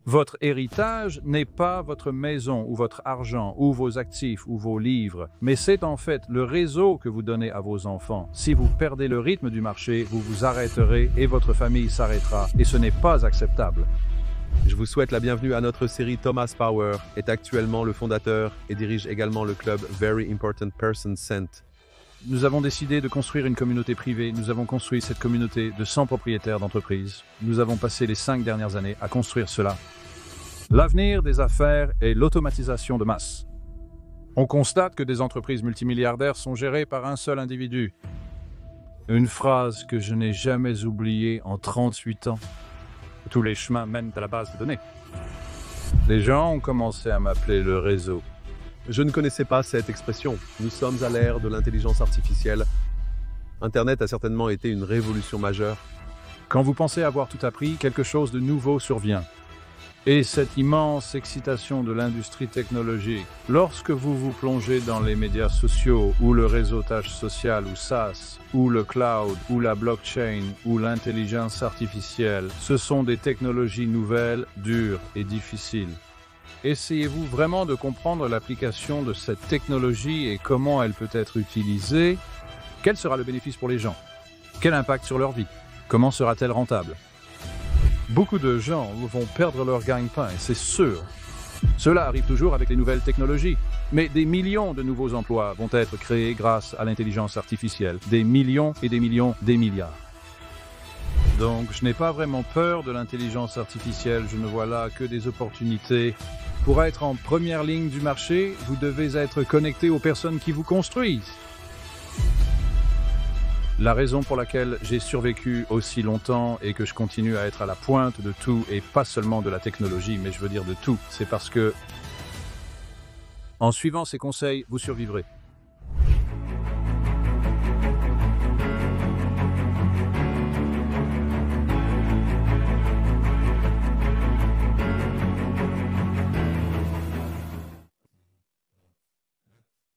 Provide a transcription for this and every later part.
Votre héritage n'est pas votre maison ou votre argent ou vos actifs ou vos livres, mais c'est en fait le réseau que vous donnez à vos enfants. Si vous perdez le rythme du marché, vous vous arrêterez et votre famille s'arrêtera, et ce n'est pas acceptable. Je vous souhaite la bienvenue à notre série. Thomas Power est actuellement le fondateur et dirige également le club Very Important Person Cent. Nous avons décidé de construire une communauté privée. Nous avons construit cette communauté de 100 propriétaires d'entreprises. Nous avons passé les 5 dernières années à construire cela. L'avenir des affaires est l'automatisation de masse. On constate que des entreprises multimilliardaires sont gérées par un seul individu. Une phrase que je n'ai jamais oubliée en 38 ans. Tous les chemins mènent à la base de données. Les gens ont commencé à m'appeler le réseau. Je ne connaissais pas cette expression. Nous sommes à l'ère de l'intelligence artificielle. Internet a certainement été une révolution majeure. Quand vous pensez avoir tout appris, quelque chose de nouveau survient. Et cette immense excitation de l'industrie technologique, lorsque vous vous plongez dans les médias sociaux, ou le réseautage social, ou SaaS, ou le cloud, ou la blockchain, ou l'intelligence artificielle, ce sont des technologies nouvelles, dures et difficiles. Essayez-vous vraiment de comprendre l'application de cette technologie et comment elle peut être utilisée? Quel sera le bénéfice pour les gens? Quel impact sur leur vie? Comment sera-t-elle rentable? Beaucoup de gens vont perdre leur gagne-pain, et c'est sûr. Cela arrive toujours avec les nouvelles technologies. Mais des millions de nouveaux emplois vont être créés grâce à l'intelligence artificielle. Des millions et des millions, des milliards. Donc, je n'ai pas vraiment peur de l'intelligence artificielle. Je ne vois là que des opportunités. Pour être en première ligne du marché, vous devez être connecté aux personnes qui vous construisent. La raison pour laquelle j'ai survécu aussi longtemps et que je continue à être à la pointe de tout, et pas seulement de la technologie, mais je veux dire de tout, c'est parce que, en suivant ces conseils, vous survivrez.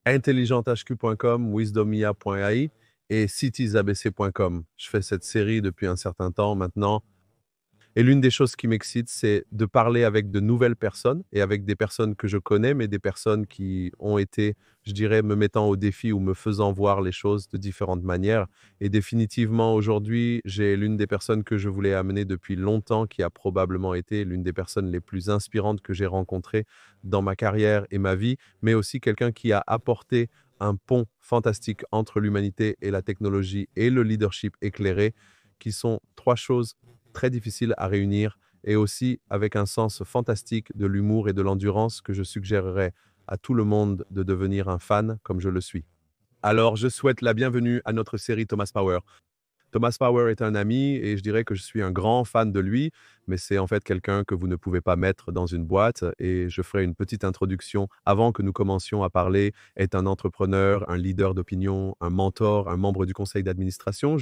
intelligenthq.com, wisdomia.ai et citiesabc.com. Je fais cette série depuis un certain temps maintenant. Et l'une des choses qui m'excite, c'est de parler avec de nouvelles personnes et avec des personnes que je connais, mais des personnes qui ont été, je dirais, me mettant au défi ou me faisant voir les choses de différentes manières. Et définitivement, aujourd'hui, j'ai l'une des personnes que je voulais amener depuis longtemps, qui a probablement été l'une des personnes les plus inspirantes que j'ai rencontrées dans ma carrière et ma vie, mais aussi quelqu'un qui a apporté un pont fantastique entre l'humanité et la technologie et le leadership éclairé, qui sont 3 choses très difficiles à réunir, et aussi avec un sens fantastique de l'humour et de l'endurance que je suggérerais à tout le monde de devenir un fan comme je le suis. Alors, je souhaite la bienvenue à notre série Thomas Power. Thomas Power est un ami et je dirais que je suis un grand fan de lui, mais c'est en fait quelqu'un que vous ne pouvez pas mettre dans une boîte, et je ferai une petite introduction avant que nous commencions à parler. Est un entrepreneur, un leader d'opinion, un mentor, un membre du conseil d'administration.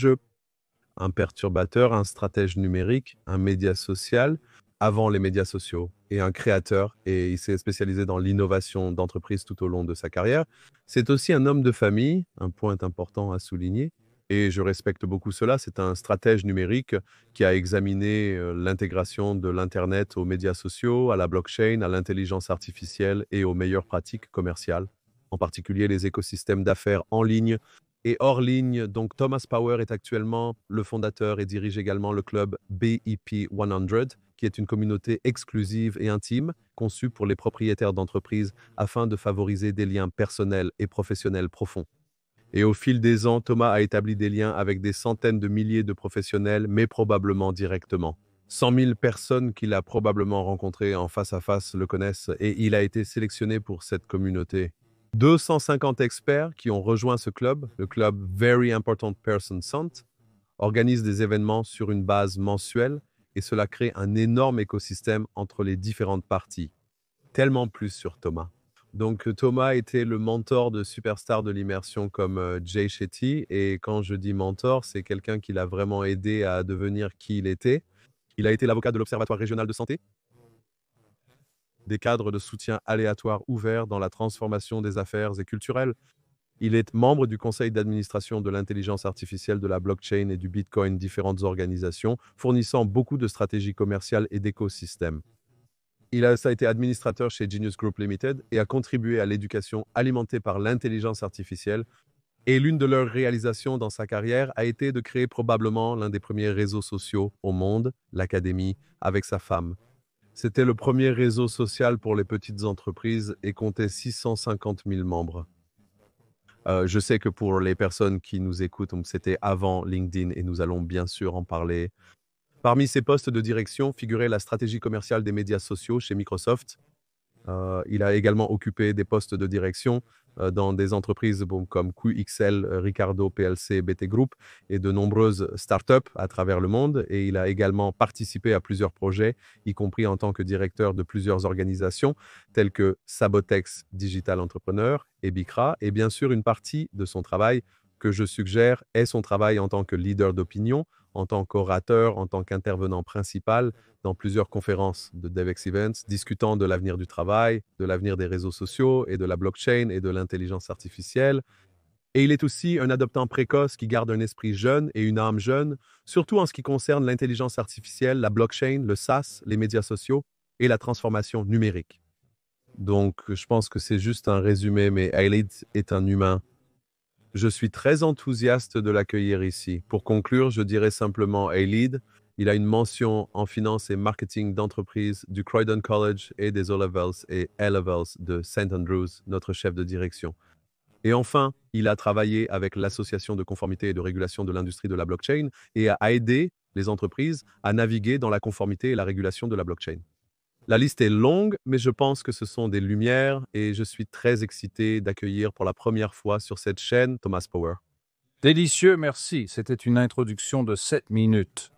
Un perturbateur, un stratège numérique, un média social avant les médias sociaux, et un créateur, et il s'est spécialisé dans l'innovation d'entreprise tout au long de sa carrière. C'est aussi un homme de famille, un point important à souligner, et je respecte beaucoup cela. C'est un stratège numérique qui a examiné l'intégration de l'Internet aux médias sociaux, à la blockchain, à l'intelligence artificielle et aux meilleures pratiques commerciales, en particulier les écosystèmes d'affaires en ligne et hors ligne. Donc, Thomas Power est actuellement le fondateur et dirige également le club BIP 100, qui est une communauté exclusive et intime, conçue pour les propriétaires d'entreprises afin de favoriser des liens personnels et professionnels profonds. Et au fil des ans, Thomas a établi des liens avec des centaines de milliers de professionnels, mais probablement directement. 100 000 personnes qu'il a probablement rencontrées en face à face le connaissent, et il a été sélectionné pour cette communauté. 250 experts qui ont rejoint ce club, le club Very Important Person Cent, organisent des événements sur une base mensuelle, et cela crée un énorme écosystème entre les différentes parties. Tellement plus sur Thomas. Donc Thomas était le mentor de superstars de l'immersion comme Jay Shetty, et quand je dis mentor, c'est quelqu'un qui l'a vraiment aidé à devenir qui il était. Il a été l'avocat de l'Observatoire régional de santé, des cadres de soutien aléatoires ouverts dans la transformation des affaires et culturelles. Il est membre du conseil d'administration de l'intelligence artificielle, de la blockchain et du Bitcoin, différentes organisations, fournissant beaucoup de stratégies commerciales et d'écosystèmes. Ça a été administrateur chez Genius Group Limited et a contribué à l'éducation alimentée par l'intelligence artificielle. Et l'une de leurs réalisations dans sa carrière a été de créer probablement l'un des premiers réseaux sociaux au monde, l'Académie, avec sa femme. C'était le premier réseau social pour les petites entreprises et comptait 650 000 membres. Je sais que pour les personnes qui nous écoutent, donc c'était avant LinkedIn et nous allons bien sûr en parler. Parmi ses postes de direction figurait la stratégie commerciale des médias sociaux chez Microsoft. Il a également occupé des postes de direction dans des entreprises comme QXL, Ricardo PLC, BT Group et de nombreuses startups à travers le monde. Et il a également participé à plusieurs projets, y compris en tant que directeur de plusieurs organisations telles que Sabotex Digital Entrepreneur et Bicra. Et bien sûr, une partie de son travail que je suggère est son travail en tant que leader d'opinion, en tant qu'orateur, en tant qu'intervenant principal dans plusieurs conférences de DevEx Events, discutant de l'avenir du travail, de l'avenir des réseaux sociaux et de la blockchain et de l'intelligence artificielle. Et il est aussi un adoptant précoce qui garde un esprit jeune et une âme jeune, surtout en ce qui concerne l'intelligence artificielle, la blockchain, le SaaS, les médias sociaux et la transformation numérique. Donc, je pense que c'est juste un résumé, mais Ailid est un humain. Je suis très enthousiaste de l'accueillir ici. Pour conclure, je dirais simplement Ailid. Il a une mention en finance et marketing d'entreprise du Croydon College et des O-Levels et A-Levels de St. Andrews, notre chef de direction. Et enfin, il a travaillé avec l'Association de conformité et de régulation de l'industrie de la blockchain et a aidé les entreprises à naviguer dans la conformité et la régulation de la blockchain. La liste est longue, mais je pense que ce sont des lumières et je suis très excité d'accueillir pour la première fois sur cette chaîne Thomas Power. Délicieux, merci. C'était une introduction de 7 minutes.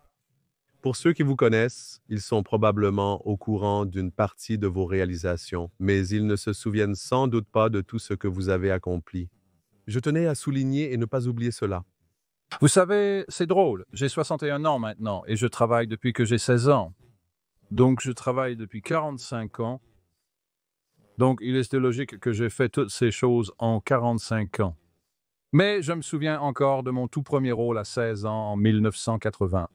Pour ceux qui vous connaissent, ils sont probablement au courant d'une partie de vos réalisations, mais ils ne se souviennent sans doute pas de tout ce que vous avez accompli. Je tenais à souligner et ne pas oublier cela. Vous savez, c'est drôle. J'ai 61 ans maintenant et je travaille depuis que j'ai 16 ans. Donc, je travaille depuis 45 ans. Donc, il était logique que j'ai fait toutes ces choses en 45 ans. Mais je me souviens encore de mon tout premier rôle à 16 ans en 1980.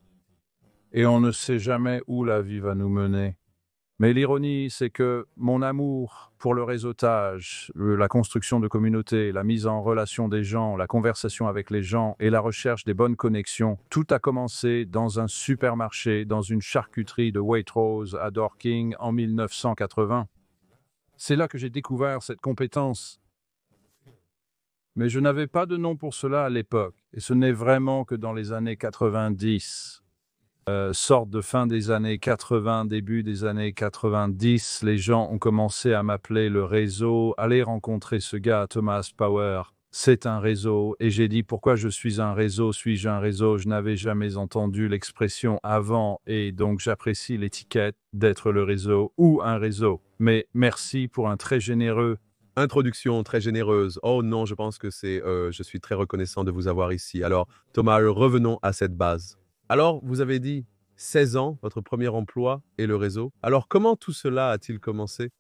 Et on ne sait jamais où la vie va nous mener. Mais l'ironie, c'est que mon amour pour le réseautage, la construction de communautés, la mise en relation des gens, la conversation avec les gens et la recherche des bonnes connexions, tout a commencé dans un supermarché, dans une charcuterie de Waitrose à Dorking en 1980. C'est là que j'ai découvert cette compétence. Mais je n'avais pas de nom pour cela à l'époque, et ce n'est vraiment que dans les années 90. Sorte de fin des années 80, début des années 90, les gens ont commencé à m'appeler le réseau. Allez rencontrer ce gars, Thomas Power. C'est un réseau. Et j'ai dit, pourquoi je suis un réseau? Suis-je un réseau? Je n'avais jamais entendu l'expression avant et donc j'apprécie l'étiquette d'être le réseau ou un réseau. Mais merci pour un très généreux. Introduction très généreuse. Oh non, je pense que je suis très reconnaissant de vous avoir ici. Alors, Thomas, revenons à cette base. Alors, vous avez dit 16 ans, votre premier emploi et le réseau. Alors, comment tout cela a-t-il commencé?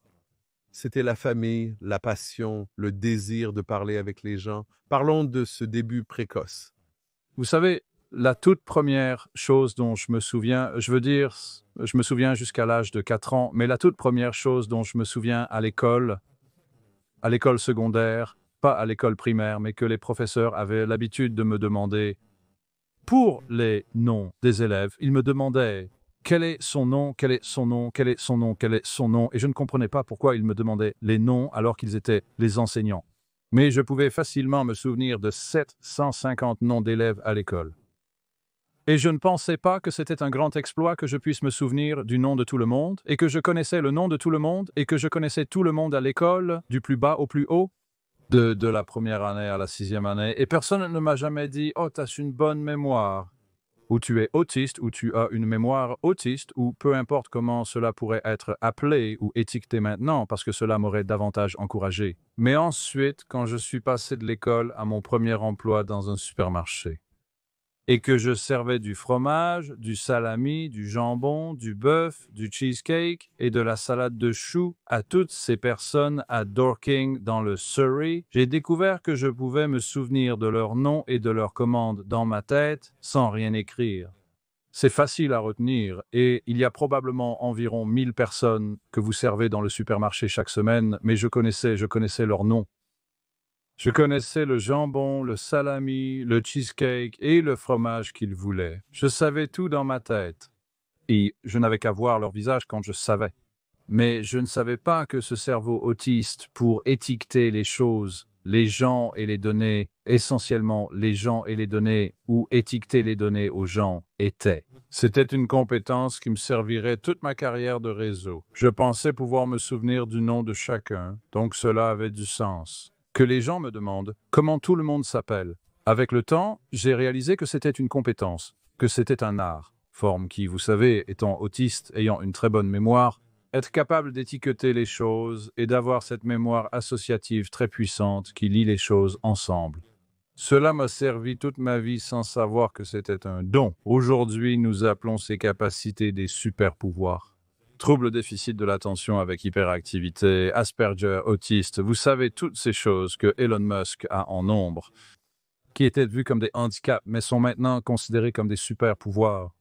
C'était la famille, la passion, le désir de parler avec les gens. Parlons de ce début précoce. Vous savez, la toute première chose dont je me souviens, je me souviens jusqu'à l'âge de 4 ans, mais la toute première chose dont je me souviens à l'école secondaire, pas à l'école primaire, mais que les professeurs avaient l'habitude de me demander. Pour les noms des élèves, ils me demandaient quel est son nom, quel est son nom, quel est son nom, quel est son nom, et je ne comprenais pas pourquoi ils me demandaient les noms alors qu'ils étaient les enseignants. Mais je pouvais facilement me souvenir de 750 noms d'élèves à l'école. Et je ne pensais pas que c'était un grand exploit que je puisse me souvenir du nom de tout le monde, et que je connaissais le nom de tout le monde, et que je connaissais tout le monde à l'école, du plus bas au plus haut. De la première année à la 6e année, et personne ne m'a jamais dit « Oh, tu as une bonne mémoire » ou « Tu es autiste » ou « Tu as une mémoire autiste » ou peu importe comment cela pourrait être appelé ou étiqueté maintenant, parce que cela m'aurait davantage encouragé. Mais ensuite, quand je suis passé de l'école à mon premier emploi dans un supermarché, et que je servais du fromage, du salami, du jambon, du bœuf, du cheesecake et de la salade de choux à toutes ces personnes à Dorking dans le Surrey, j'ai découvert que je pouvais me souvenir de leurs noms et de leurs commandes dans ma tête sans rien écrire. C'est facile à retenir et il y a probablement environ 1000 personnes que vous servez dans le supermarché chaque semaine, mais je connaissais leurs noms. Je connaissais le jambon, le salami, le cheesecake et le fromage qu'ils voulaient. Je savais tout dans ma tête. Et je n'avais qu'à voir leur visage quand je savais. Mais je ne savais pas que ce cerveau autiste, pour étiqueter les choses, les gens et les données, essentiellement les gens et les données, ou étiqueter les données aux gens, était. C'était une compétence qui me servirait toute ma carrière de réseau. Je pensais pouvoir me souvenir du nom de chacun, donc cela avait du sens. Que les gens me demandent comment tout le monde s'appelle. Avec le temps, j'ai réalisé que c'était une compétence, que c'était un art, forme qui, vous savez, étant autiste, ayant une très bonne mémoire, être capable d'étiqueter les choses et d'avoir cette mémoire associative très puissante qui lie les choses ensemble. Cela m'a servi toute ma vie sans savoir que c'était un don. Aujourd'hui, nous appelons ces capacités des super-pouvoirs. Trouble déficit de l'attention avec hyperactivité, Asperger, autiste, vous savez toutes ces choses que Elon Musk a en nombre, qui étaient vues comme des handicaps, mais sont maintenant considérées comme des super-pouvoirs.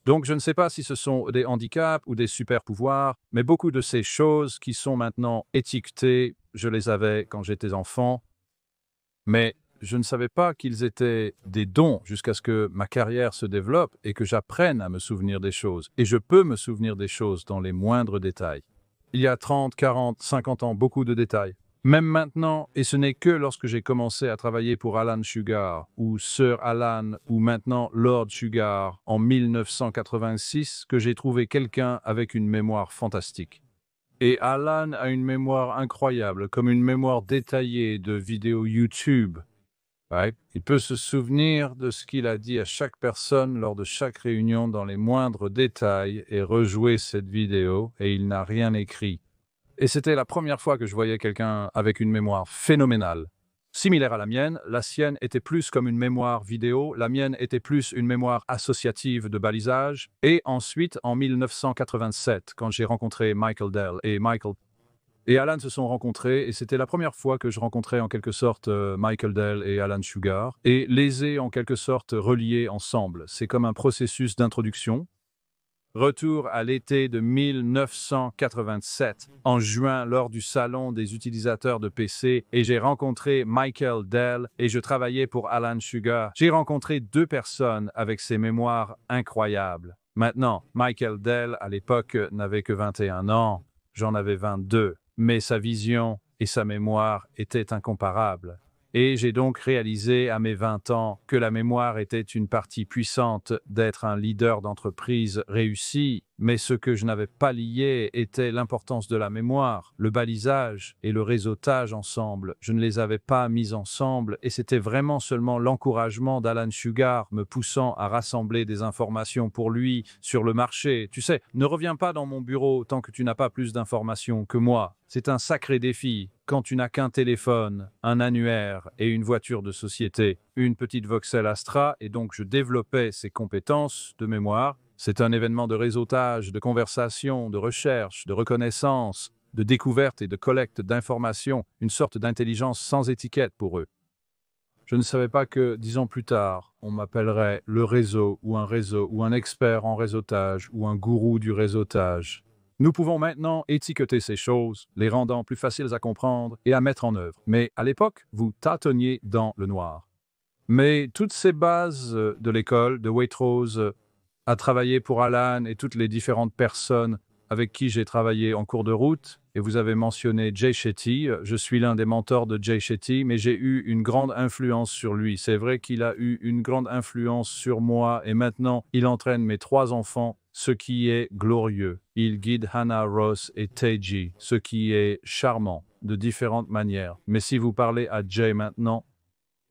Donc, je ne sais pas si ce sont des handicaps ou des super-pouvoirs, mais beaucoup de ces choses qui sont maintenant étiquetées, je les avais quand j'étais enfant, mais je ne savais pas qu'ils étaient des dons jusqu'à ce que ma carrière se développe et que j'apprenne à me souvenir des choses. Et je peux me souvenir des choses dans les moindres détails. Il y a 30, 40, 50 ans, beaucoup de détails. Même maintenant, et ce n'est que lorsque j'ai commencé à travailler pour Alan Sugar, ou Sir Alan, ou maintenant Lord Sugar, en 1986, que j'ai trouvé quelqu'un avec une mémoire fantastique. Et Alan a une mémoire incroyable, comme une mémoire détaillée de vidéos YouTube. Ouais. Il peut se souvenir de ce qu'il a dit à chaque personne lors de chaque réunion dans les moindres détails et rejouer cette vidéo, et il n'a rien écrit. Et c'était la première fois que je voyais quelqu'un avec une mémoire phénoménale. Similaire à la mienne, la sienne était plus comme une mémoire vidéo, la mienne était plus une mémoire associative de balisage. Et ensuite, en 1987, quand j'ai rencontré Michael Dell et Alan se sont rencontrés, et c'était la première fois que je rencontrais en quelque sorte Michael Dell et Alan Sugar, et les ai en quelque sorte reliés ensemble. C'est comme un processus d'introduction. Retour à l'été de 1987, en juin, lors du salon des utilisateurs de PC, et j'ai rencontré Michael Dell et je travaillais pour Alan Sugar. J'ai rencontré deux personnes avec ces mémoires incroyables. Maintenant, Michael Dell, à l'époque, n'avait que 21 ans, j'en avais 22, mais sa vision et sa mémoire étaient incomparables. Et j'ai donc réalisé à mes 20 ans que la mémoire était une partie puissante d'être un leader d'entreprise réussi, mais ce que je n'avais pas lié était l'importance de la mémoire, le balisage et le réseautage ensemble. Je ne les avais pas mis ensemble et c'était vraiment seulement l'encouragement d'Alan Sugar me poussant à rassembler des informations pour lui sur le marché. Tu sais, ne reviens pas dans mon bureau tant que tu n'as pas plus d'informations que moi. C'est un sacré défi quand tu n'as qu'un téléphone, un annuaire et une voiture de société, une petite Vauxhall Astra, et donc je développais ces compétences de mémoire. C'est un événement de réseautage, de conversation, de recherche, de reconnaissance, de découverte et de collecte d'informations, une sorte d'intelligence sans étiquette pour eux. Je ne savais pas que, 10 ans plus tard, on m'appellerait le réseau, ou un expert en réseautage, ou un gourou du réseautage. Nous pouvons maintenant étiqueter ces choses, les rendant plus faciles à comprendre et à mettre en œuvre. Mais à l'époque, vous tâtonniez dans le noir. Mais toutes ces bases de l'école, de Waitrose, à travailler pour Alan et toutes les différentes personnes avec qui j'ai travaillé en cours de route, et vous avez mentionné Jay Shetty, je suis l'un des mentors de Jay Shetty, mais j'ai eu une grande influence sur lui. C'est vrai qu'il a eu une grande influence sur moi, et maintenant, il entraîne mes 3 enfants, ce qui est glorieux. Il guide Hannah, Ross et Teji, ce qui est charmant, de différentes manières. Mais si vous parlez à Jay maintenant,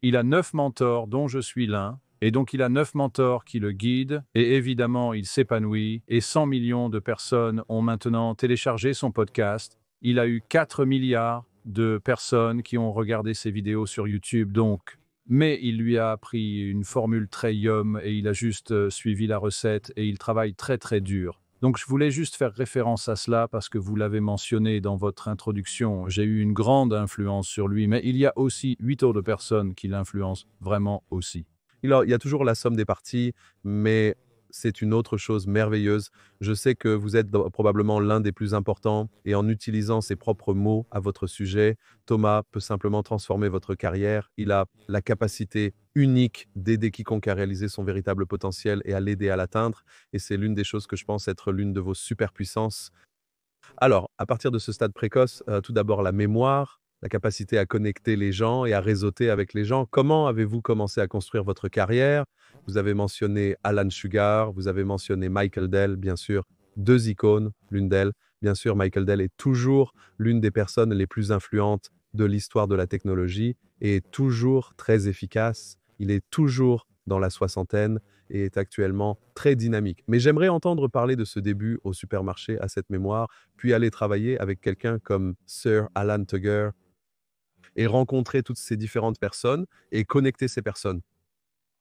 il a 9 mentors, dont je suis l'un, et donc il a 9 mentors qui le guident, et évidemment il s'épanouit, et 100 millions de personnes ont maintenant téléchargé son podcast. Il a eu 4 milliards de personnes qui ont regardé ses vidéos sur YouTube, donc. Mais il lui a appris une formule très yum, et il a juste suivi la recette, et il travaille très très dur. Donc je voulais juste faire référence à cela parce que vous l'avez mentionné dans votre introduction. J'ai eu une grande influence sur lui, mais il y a aussi 8 autres personnes qui l'influencent vraiment aussi. Il y a toujours la somme des parties, mais c'est une autre chose merveilleuse. Je sais que vous êtes probablement l'un des plus importants et en utilisant ses propres mots à votre sujet, Thomas peut simplement transformer votre carrière. Il a la capacité unique d'aider quiconque à réaliser son véritable potentiel et à l'aider à l'atteindre. Et c'est l'une des choses que je pense être l'une de vos superpuissances. Alors, à partir de ce stade précoce, tout d'abord la mémoire, la capacité à connecter les gens et à réseauter avec les gens. Comment avez-vous commencé à construire votre carrière? Vous avez mentionné Alan Sugar, vous avez mentionné Michael Dell, bien sûr, 2 icônes, l'une d'elles. Bien sûr, Michael Dell est toujours l'une des personnes les plus influentes de l'histoire de la technologie et est toujours très efficace. Il est toujours dans la soixantaine et est actuellement très dynamique. Mais j'aimerais entendre parler de ce début au supermarché à cette mémoire, puis aller travailler avec quelqu'un comme Sir Alan Tucker et rencontrer toutes ces différentes personnes et connecter ces personnes.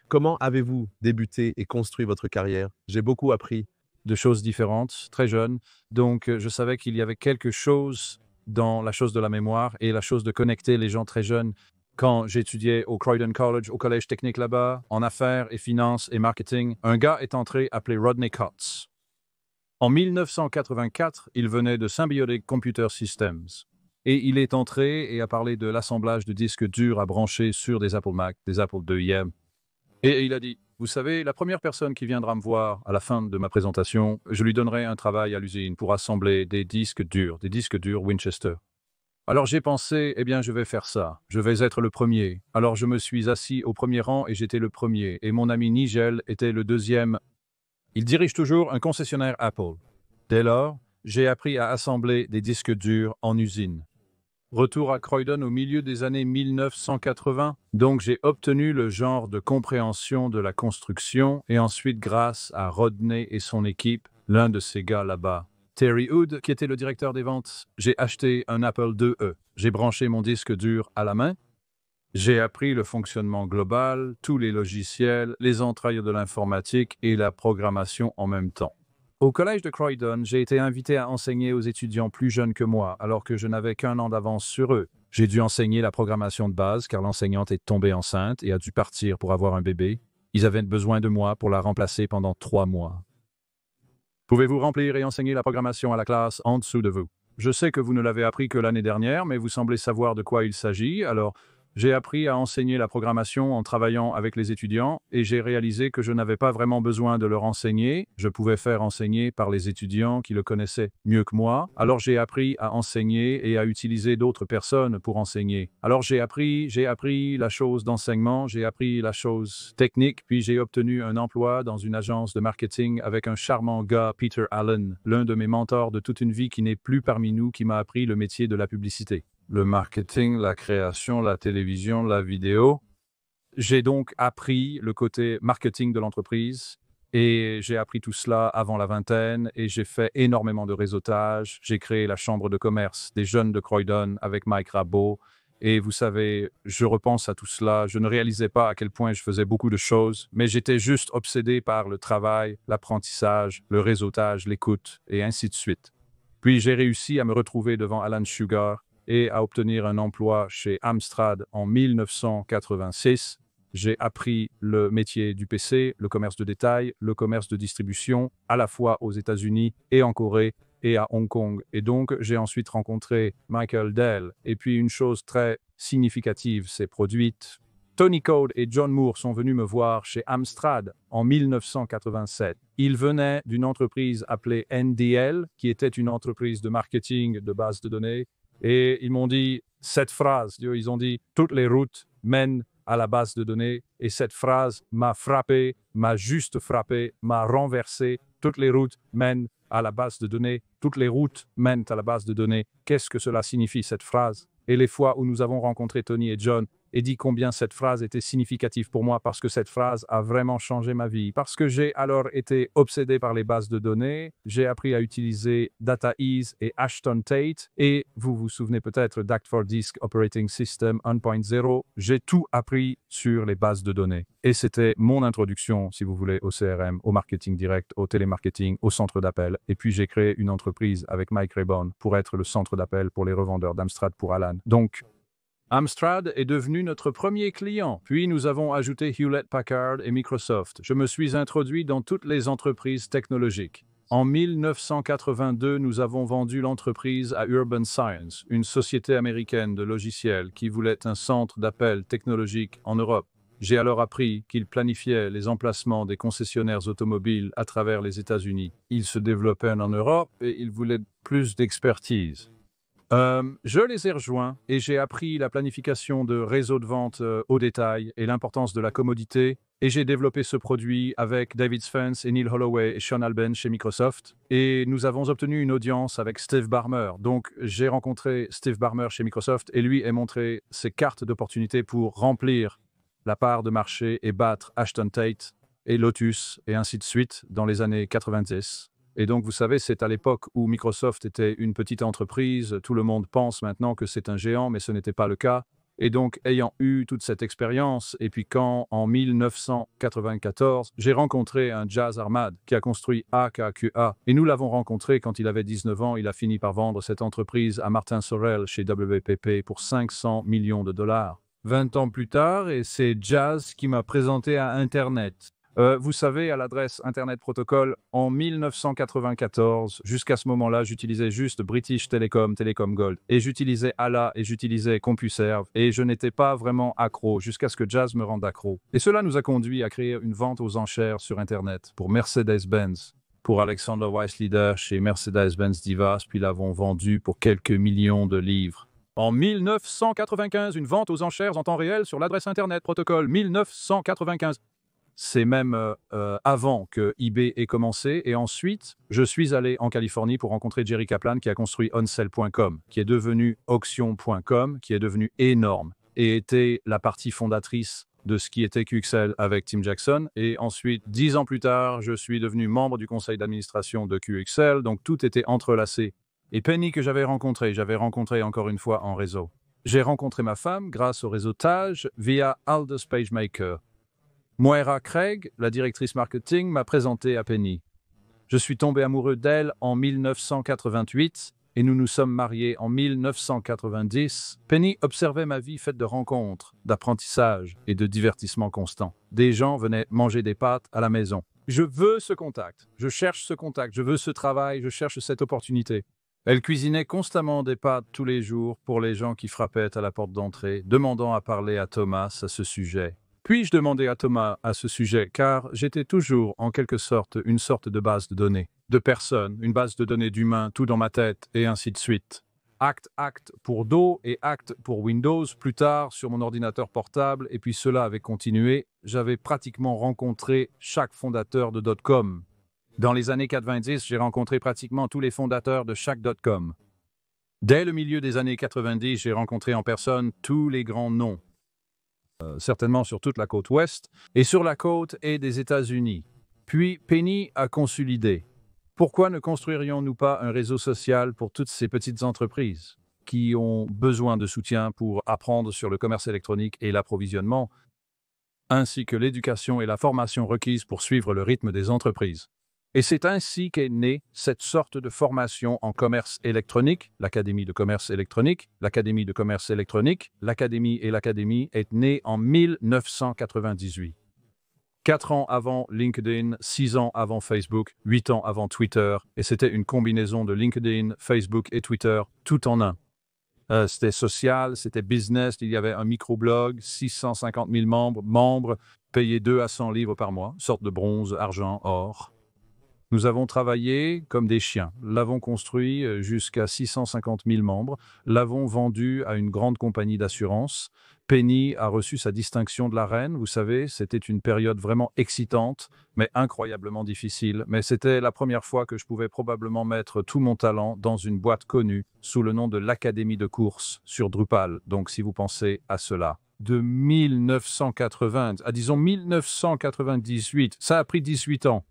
Comment avez-vous débuté et construit votre carrière? J'ai beaucoup appris. De choses différentes, très jeune. Donc, je savais qu'il y avait quelque chose dans la chose de la mémoire et la chose de connecter les gens très jeunes. Quand j'étudiais au Croydon College, au collège technique là-bas, en affaires et finances et marketing, un gars est entré appelé Rodney Kotz. En 1984, il venait de Symbiotic Computer Systems. Et il est entré et a parlé de l'assemblage de disques durs à brancher sur des Apple Mac, des Apple IIe. Et il a dit, vous savez, la première personne qui viendra me voir à la fin de ma présentation, je lui donnerai un travail à l'usine pour assembler des disques durs Winchester. Alors j'ai pensé, eh bien je vais faire ça, je vais être le premier. Alors je me suis assis au premier rang et j'étais le premier, et mon ami Nigel était le deuxième. Il dirige toujours un concessionnaire Apple. Dès lors, j'ai appris à assembler des disques durs en usine. Retour à Croydon au milieu des années 1980, donc j'ai obtenu le genre de compréhension de la construction et ensuite grâce à Rodney et son équipe, l'un de ces gars là-bas, Terry Hood, qui était le directeur des ventes, j'ai acheté un Apple IIe. J'ai branché mon disque dur à la main. J'ai appris le fonctionnement global, tous les logiciels, les entrailles de l'informatique et la programmation en même temps. Au collège de Croydon, j'ai été invité à enseigner aux étudiants plus jeunes que moi, alors que je n'avais qu'un an d'avance sur eux. J'ai dû enseigner la programmation de base car l'enseignante est tombée enceinte et a dû partir pour avoir un bébé. Ils avaient besoin de moi pour la remplacer pendant 3 mois. Pouvez-vous remplir et enseigner la programmation à la classe en dessous de vous? Je sais que vous ne l'avez appris que l'année dernière, mais vous semblez savoir de quoi il s'agit, alors j'ai appris à enseigner la programmation en travaillant avec les étudiants et j'ai réalisé que je n'avais pas vraiment besoin de leur enseigner. Je pouvais faire enseigner par les étudiants qui le connaissaient mieux que moi. Alors j'ai appris à enseigner et à utiliser d'autres personnes pour enseigner. Alors j'ai appris la chose d'enseignement, j'ai appris la chose technique, puis j'ai obtenu un emploi dans une agence de marketing avec un charmant gars, Peter Allen, l'un de mes mentors de toute une vie qui n'est plus parmi nous, qui m'a appris le métier de la publicité. Le marketing, la création, la télévision, la vidéo. J'ai donc appris le côté marketing de l'entreprise et j'ai appris tout cela avant la vingtaine et j'ai fait énormément de réseautage. J'ai créé la chambre de commerce des jeunes de Croydon avec Mike Rabot et vous savez, je repense à tout cela. Je ne réalisais pas à quel point je faisais beaucoup de choses, mais j'étais juste obsédé par le travail, l'apprentissage, le réseautage, l'écoute et ainsi de suite. Puis j'ai réussi à me retrouver devant Alan Sugar et à obtenir un emploi chez Amstrad en 1986. J'ai appris le métier du PC, le commerce de détail, le commerce de distribution, à la fois aux États-Unis et en Corée et à Hong Kong. Et donc, j'ai ensuite rencontré Michael Dell. Et puis, une chose très significative s'est produite. Tony Code et John Moore sont venus me voir chez Amstrad en 1987. Ils venaient d'une entreprise appelée NDL, qui était une entreprise de marketing de base de données. Et ils m'ont dit cette phrase, ils ont dit « toutes les routes mènent à la base de données ». Et cette phrase m'a frappé, m'a juste frappé, m'a renversé. Toutes les routes mènent à la base de données. Toutes les routes mènent à la base de données. Qu'est-ce que cela signifie, cette phrase? Et les fois où nous avons rencontré Tony et John, et dit combien cette phrase était significative pour moi parce que cette phrase a vraiment changé ma vie. Parce que j'ai alors été obsédé par les bases de données, j'ai appris à utiliser DataEase et Ashton Tate, et vous vous souvenez peut-être d'Act4Disk Operating System 1.0, j'ai tout appris sur les bases de données. Et c'était mon introduction, si vous voulez, au CRM, au marketing direct, au télémarketing, au centre d'appel. Et puis j'ai créé une entreprise avec Mike Raybon pour être le centre d'appel pour les revendeurs d'Amstrad pour Alan. Donc, Amstrad est devenu notre premier client, puis nous avons ajouté Hewlett-Packard et Microsoft. Je me suis introduit dans toutes les entreprises technologiques. En 1982, nous avons vendu l'entreprise à Urban Science, une société américaine de logiciels qui voulait un centre d'appel technologique en Europe. J'ai alors appris qu'ils planifiaient les emplacements des concessionnaires automobiles à travers les États-Unis. Ils se développaient en Europe et ils voulaient plus d'expertise. Je les ai rejoints et j'ai appris la planification de réseaux de vente au détail et l'importance de la commodité. Et j'ai développé ce produit avec David Spence et Neil Holloway et Sean Alban chez Microsoft. Et nous avons obtenu une audience avec Steve Ballmer. Donc, j'ai rencontré Steve Ballmer chez Microsoft et lui a montré ses cartes d'opportunité pour remplir la part de marché et battre Ashton Tate et Lotus et ainsi de suite dans les années 90. Et donc, vous savez, c'est à l'époque où Microsoft était une petite entreprise. Tout le monde pense maintenant que c'est un géant, mais ce n'était pas le cas. Et donc, ayant eu toute cette expérience, et puis quand, en 1994, j'ai rencontré un Jas Ahmad qui a construit AKQA, et nous l'avons rencontré quand il avait 19 ans, il a fini par vendre cette entreprise à Martin Sorrell chez WPP pour 500 millions de dollars. 20 ans plus tard, et c'est Jas qui m'a présenté à Internet. Vous savez, à l'adresse Internet Protocol, en 1994, jusqu'à ce moment-là, j'utilisais juste British Telecom, Telecom Gold, et j'utilisais ALA et j'utilisais CompuServe, et je n'étais pas vraiment accro jusqu'à ce que Jas me rende accro. Et cela nous a conduit à créer une vente aux enchères sur Internet pour Mercedes-Benz, pour Alexander Weisslieder chez Mercedes-Benz Divas, puis l'avons vendu pour quelques millions de livres. En 1995, une vente aux enchères en temps réel sur l'adresse Internet Protocol 1995. C'est même avant que eBay ait commencé. Et ensuite, je suis allé en Californie pour rencontrer Jerry Kaplan qui a construit onsell.com, qui est devenu auction.com, qui est devenu énorme et était la partie fondatrice de ce qui était QXL avec Tim Jackson. Et ensuite, 10 ans plus tard, je suis devenu membre du conseil d'administration de QXL. Donc, tout était entrelacé. Et Penny que j'avais rencontré encore une fois en réseau. J'ai rencontré ma femme grâce au réseautage via Aldous PageMaker. Moira Craig, la directrice marketing, m'a présenté à Penny. Je suis tombé amoureux d'elle en 1988 et nous nous sommes mariés en 1990. Penny observait ma vie faite de rencontres, d'apprentissage et de divertissement constant. Des gens venaient manger des pâtes à la maison. Je veux ce contact, je cherche ce contact, je veux ce travail, je cherche cette opportunité. Elle cuisinait constamment des pâtes tous les jours pour les gens qui frappaient à la porte d'entrée, demandant à parler à Thomas à ce sujet. Puis-je demander à Thomas à ce sujet, car j'étais toujours, en quelque sorte, une sorte de base de données, de personnes, une base de données d'humains, tout dans ma tête, et ainsi de suite. Act pour Do et Act pour Windows, plus tard sur mon ordinateur portable, et puis cela avait continué. J'avais pratiquement rencontré chaque fondateur de .com. Dans les années 90, j'ai rencontré pratiquement tous les fondateurs de chaque .com. Dès le milieu des années 90, j'ai rencontré en personne tous les grands noms. Certainement sur toute la côte ouest, et sur la côte est des États-Unis. Puis Penny a conçu l'idée. Pourquoi ne construirions-nous pas un réseau social pour toutes ces petites entreprises qui ont besoin de soutien pour apprendre sur le commerce électronique et l'approvisionnement, ainsi que l'éducation et la formation requises pour suivre le rythme des entreprises? Et c'est ainsi qu'est née cette sorte de formation en commerce électronique, l'Académie de commerce électronique. L'Académie de commerce électronique, l'Académie est née en 1998. 4 ans avant LinkedIn, 6 ans avant Facebook, 8 ans avant Twitter, et c'était une combinaison de LinkedIn, Facebook et Twitter, tout en un. C'était social, c'était business, il y avait un microblog, 650 000 membres payés 2 à 100 livres par mois, sorte de bronze, argent, or. Nous avons travaillé comme des chiens, l'avons construit jusqu'à 650 000 membres, l'avons vendu à une grande compagnie d'assurance. Penny a reçu sa distinction de la reine, vous savez, c'était une période vraiment excitante, mais incroyablement difficile. Mais c'était la première fois que je pouvais probablement mettre tout mon talent dans une boîte connue sous le nom de l'Académie de course sur Drupal. Donc si vous pensez à cela. De 1980 à disons 1998, ça a pris 18 ans.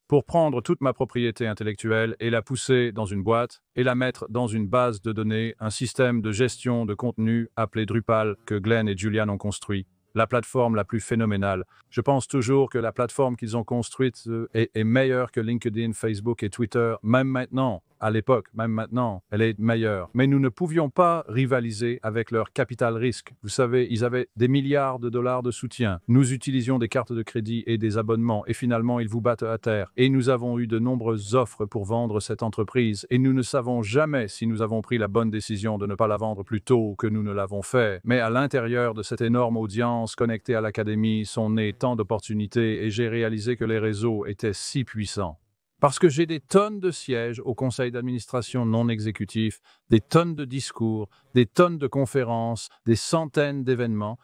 Pour prendre toute ma propriété intellectuelle et la pousser dans une boîte et la mettre dans une base de données, un système de gestion de contenu appelé Drupal que Glenn et Julian ont construit, la plateforme la plus phénoménale. Je pense toujours que la plateforme qu'ils ont construite est meilleure que LinkedIn, Facebook et Twitter, même maintenant. À l'époque, même maintenant, elle est meilleure. Mais nous ne pouvions pas rivaliser avec leur capital risque. Vous savez, ils avaient des milliards de dollars de soutien. Nous utilisions des cartes de crédit et des abonnements et finalement ils vous battent à terre. Et nous avons eu de nombreuses offres pour vendre cette entreprise et nous ne savons jamais si nous avons pris la bonne décision de ne pas la vendre plus tôt que nous ne l'avons fait. Mais à l'intérieur de cette énorme audience connectée à l'académie sont nées tant d'opportunités et j'ai réalisé que les réseaux étaient si puissants. Parce que j'ai des tonnes de sièges au conseil d'administration non exécutif, des tonnes de discours, des tonnes de conférences, des centaines d'événements,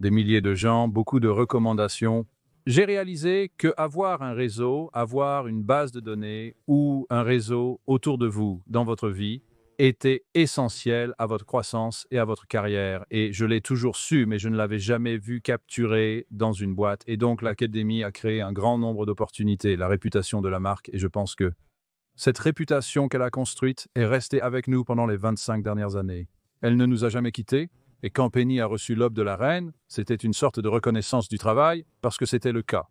des milliers de gens, beaucoup de recommandations. J'ai réalisé que avoir un réseau, avoir une base de données ou un réseau autour de vous dans votre vie était essentiel à votre croissance et à votre carrière. Et je l'ai toujours su, mais je ne l'avais jamais vu capturé dans une boîte. Et donc, l'Académie a créé un grand nombre d'opportunités, la réputation de la marque. Et je pense que cette réputation qu'elle a construite est restée avec nous pendant les 25 dernières années. Elle ne nous a jamais quittés. Et quand Penny a reçu l'Aube de la Reine, c'était une sorte de reconnaissance du travail, parce que c'était le cas.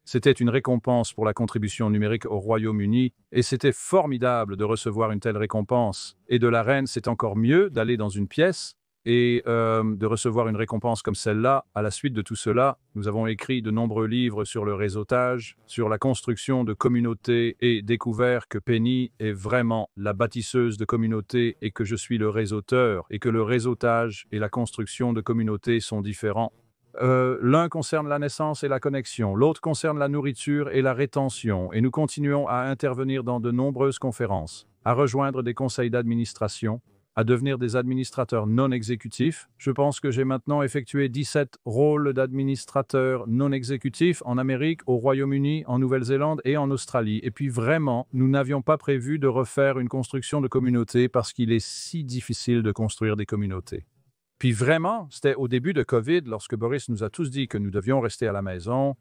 C'était une récompense pour la contribution numérique au Royaume-Uni, et c'était formidable de recevoir une telle récompense. Et de la Reine, c'est encore mieux d'aller dans une pièce et de recevoir une récompense comme celle-là. À la suite de tout cela, nous avons écrit de nombreux livres sur le réseautage, sur la construction de communautés et découvert que Penny est vraiment la bâtisseuse de communautés et que je suis le réseauteur et que le réseautage et la construction de communautés sont différents. L'un concerne la naissance et la connexion, l'autre concerne la nourriture et la rétention, et nous continuons à intervenir dans de nombreuses conférences, à rejoindre des conseils d'administration, à devenir des administrateurs non exécutifs. Je pense que j'ai maintenant effectué 17 rôles d'administrateur non exécutif en Amérique, au Royaume-Uni, en Nouvelle-Zélande et en Australie. Et puis vraiment, nous n'avions pas prévu de refaire une construction de communauté parce qu'il est si difficile de construire des communautés. Puis vraiment, c'était au début de COVID, lorsque Boris nous a tous dit que nous devions rester à la maison.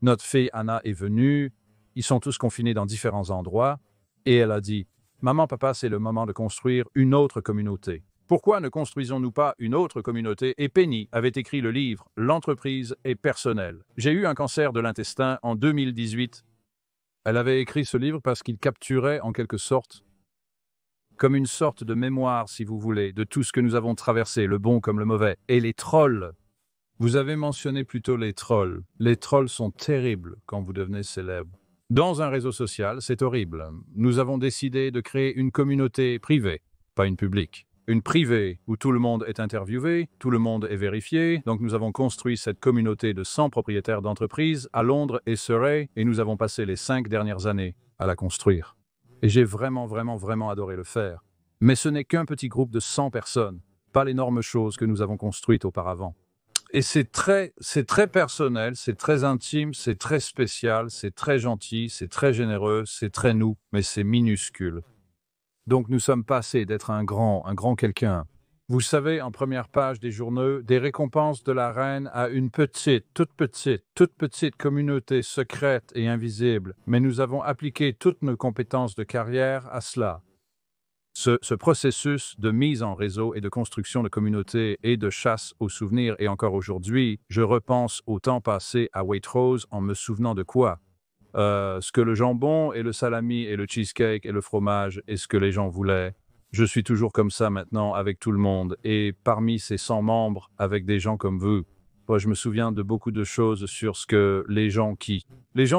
Notre fille Anna est venue, ils sont tous confinés dans différents endroits, et elle a dit « Maman, papa, c'est le moment de construire une autre communauté. Pourquoi ne construisons-nous pas une autre communauté ?» Et Penny avait écrit le livre « L'entreprise est personnelle ». J'ai eu un cancer de l'intestin en 2018. Elle avait écrit ce livre parce qu'il capturait en quelque sorte comme une sorte de mémoire, si vous voulez, de tout ce que nous avons traversé, le bon comme le mauvais. Et les trolls. Vous avez mentionné plutôt les trolls. Les trolls sont terribles quand vous devenez célèbre. Dans un réseau social, c'est horrible. Nous avons décidé de créer une communauté privée, pas une publique. Une privée où tout le monde est interviewé, tout le monde est vérifié. Donc nous avons construit cette communauté de 100 propriétaires d'entreprises à Londres et Surrey, et nous avons passé les 5 dernières années à la construire. Et j'ai vraiment adoré le faire. Mais ce n'est qu'un petit groupe de 100 personnes, pas l'énorme chose que nous avons construite auparavant. Et c'est très personnel, c'est très intime, c'est très spécial, c'est très gentil, c'est très généreux, c'est très nous, mais c'est minuscule. Donc nous sommes passés d'être un grand quelqu'un. Vous savez, en première page des journaux, des récompenses de la reine à une toute petite communauté secrète et invisible, mais nous avons appliqué toutes nos compétences de carrière à cela. Ce processus de mise en réseau et de construction de communauté et de chasse aux souvenirs, et encore aujourd'hui, je repense au temps passé à Waitrose en me souvenant de quoi? Ce que le jambon et le salami et le cheesecake et le fromage et ce que les gens voulaient. Je suis toujours comme ça maintenant avec tout le monde et parmi ces 100 membres avec des gens comme vous. Moi, je me souviens de beaucoup de choses sur ce que les gens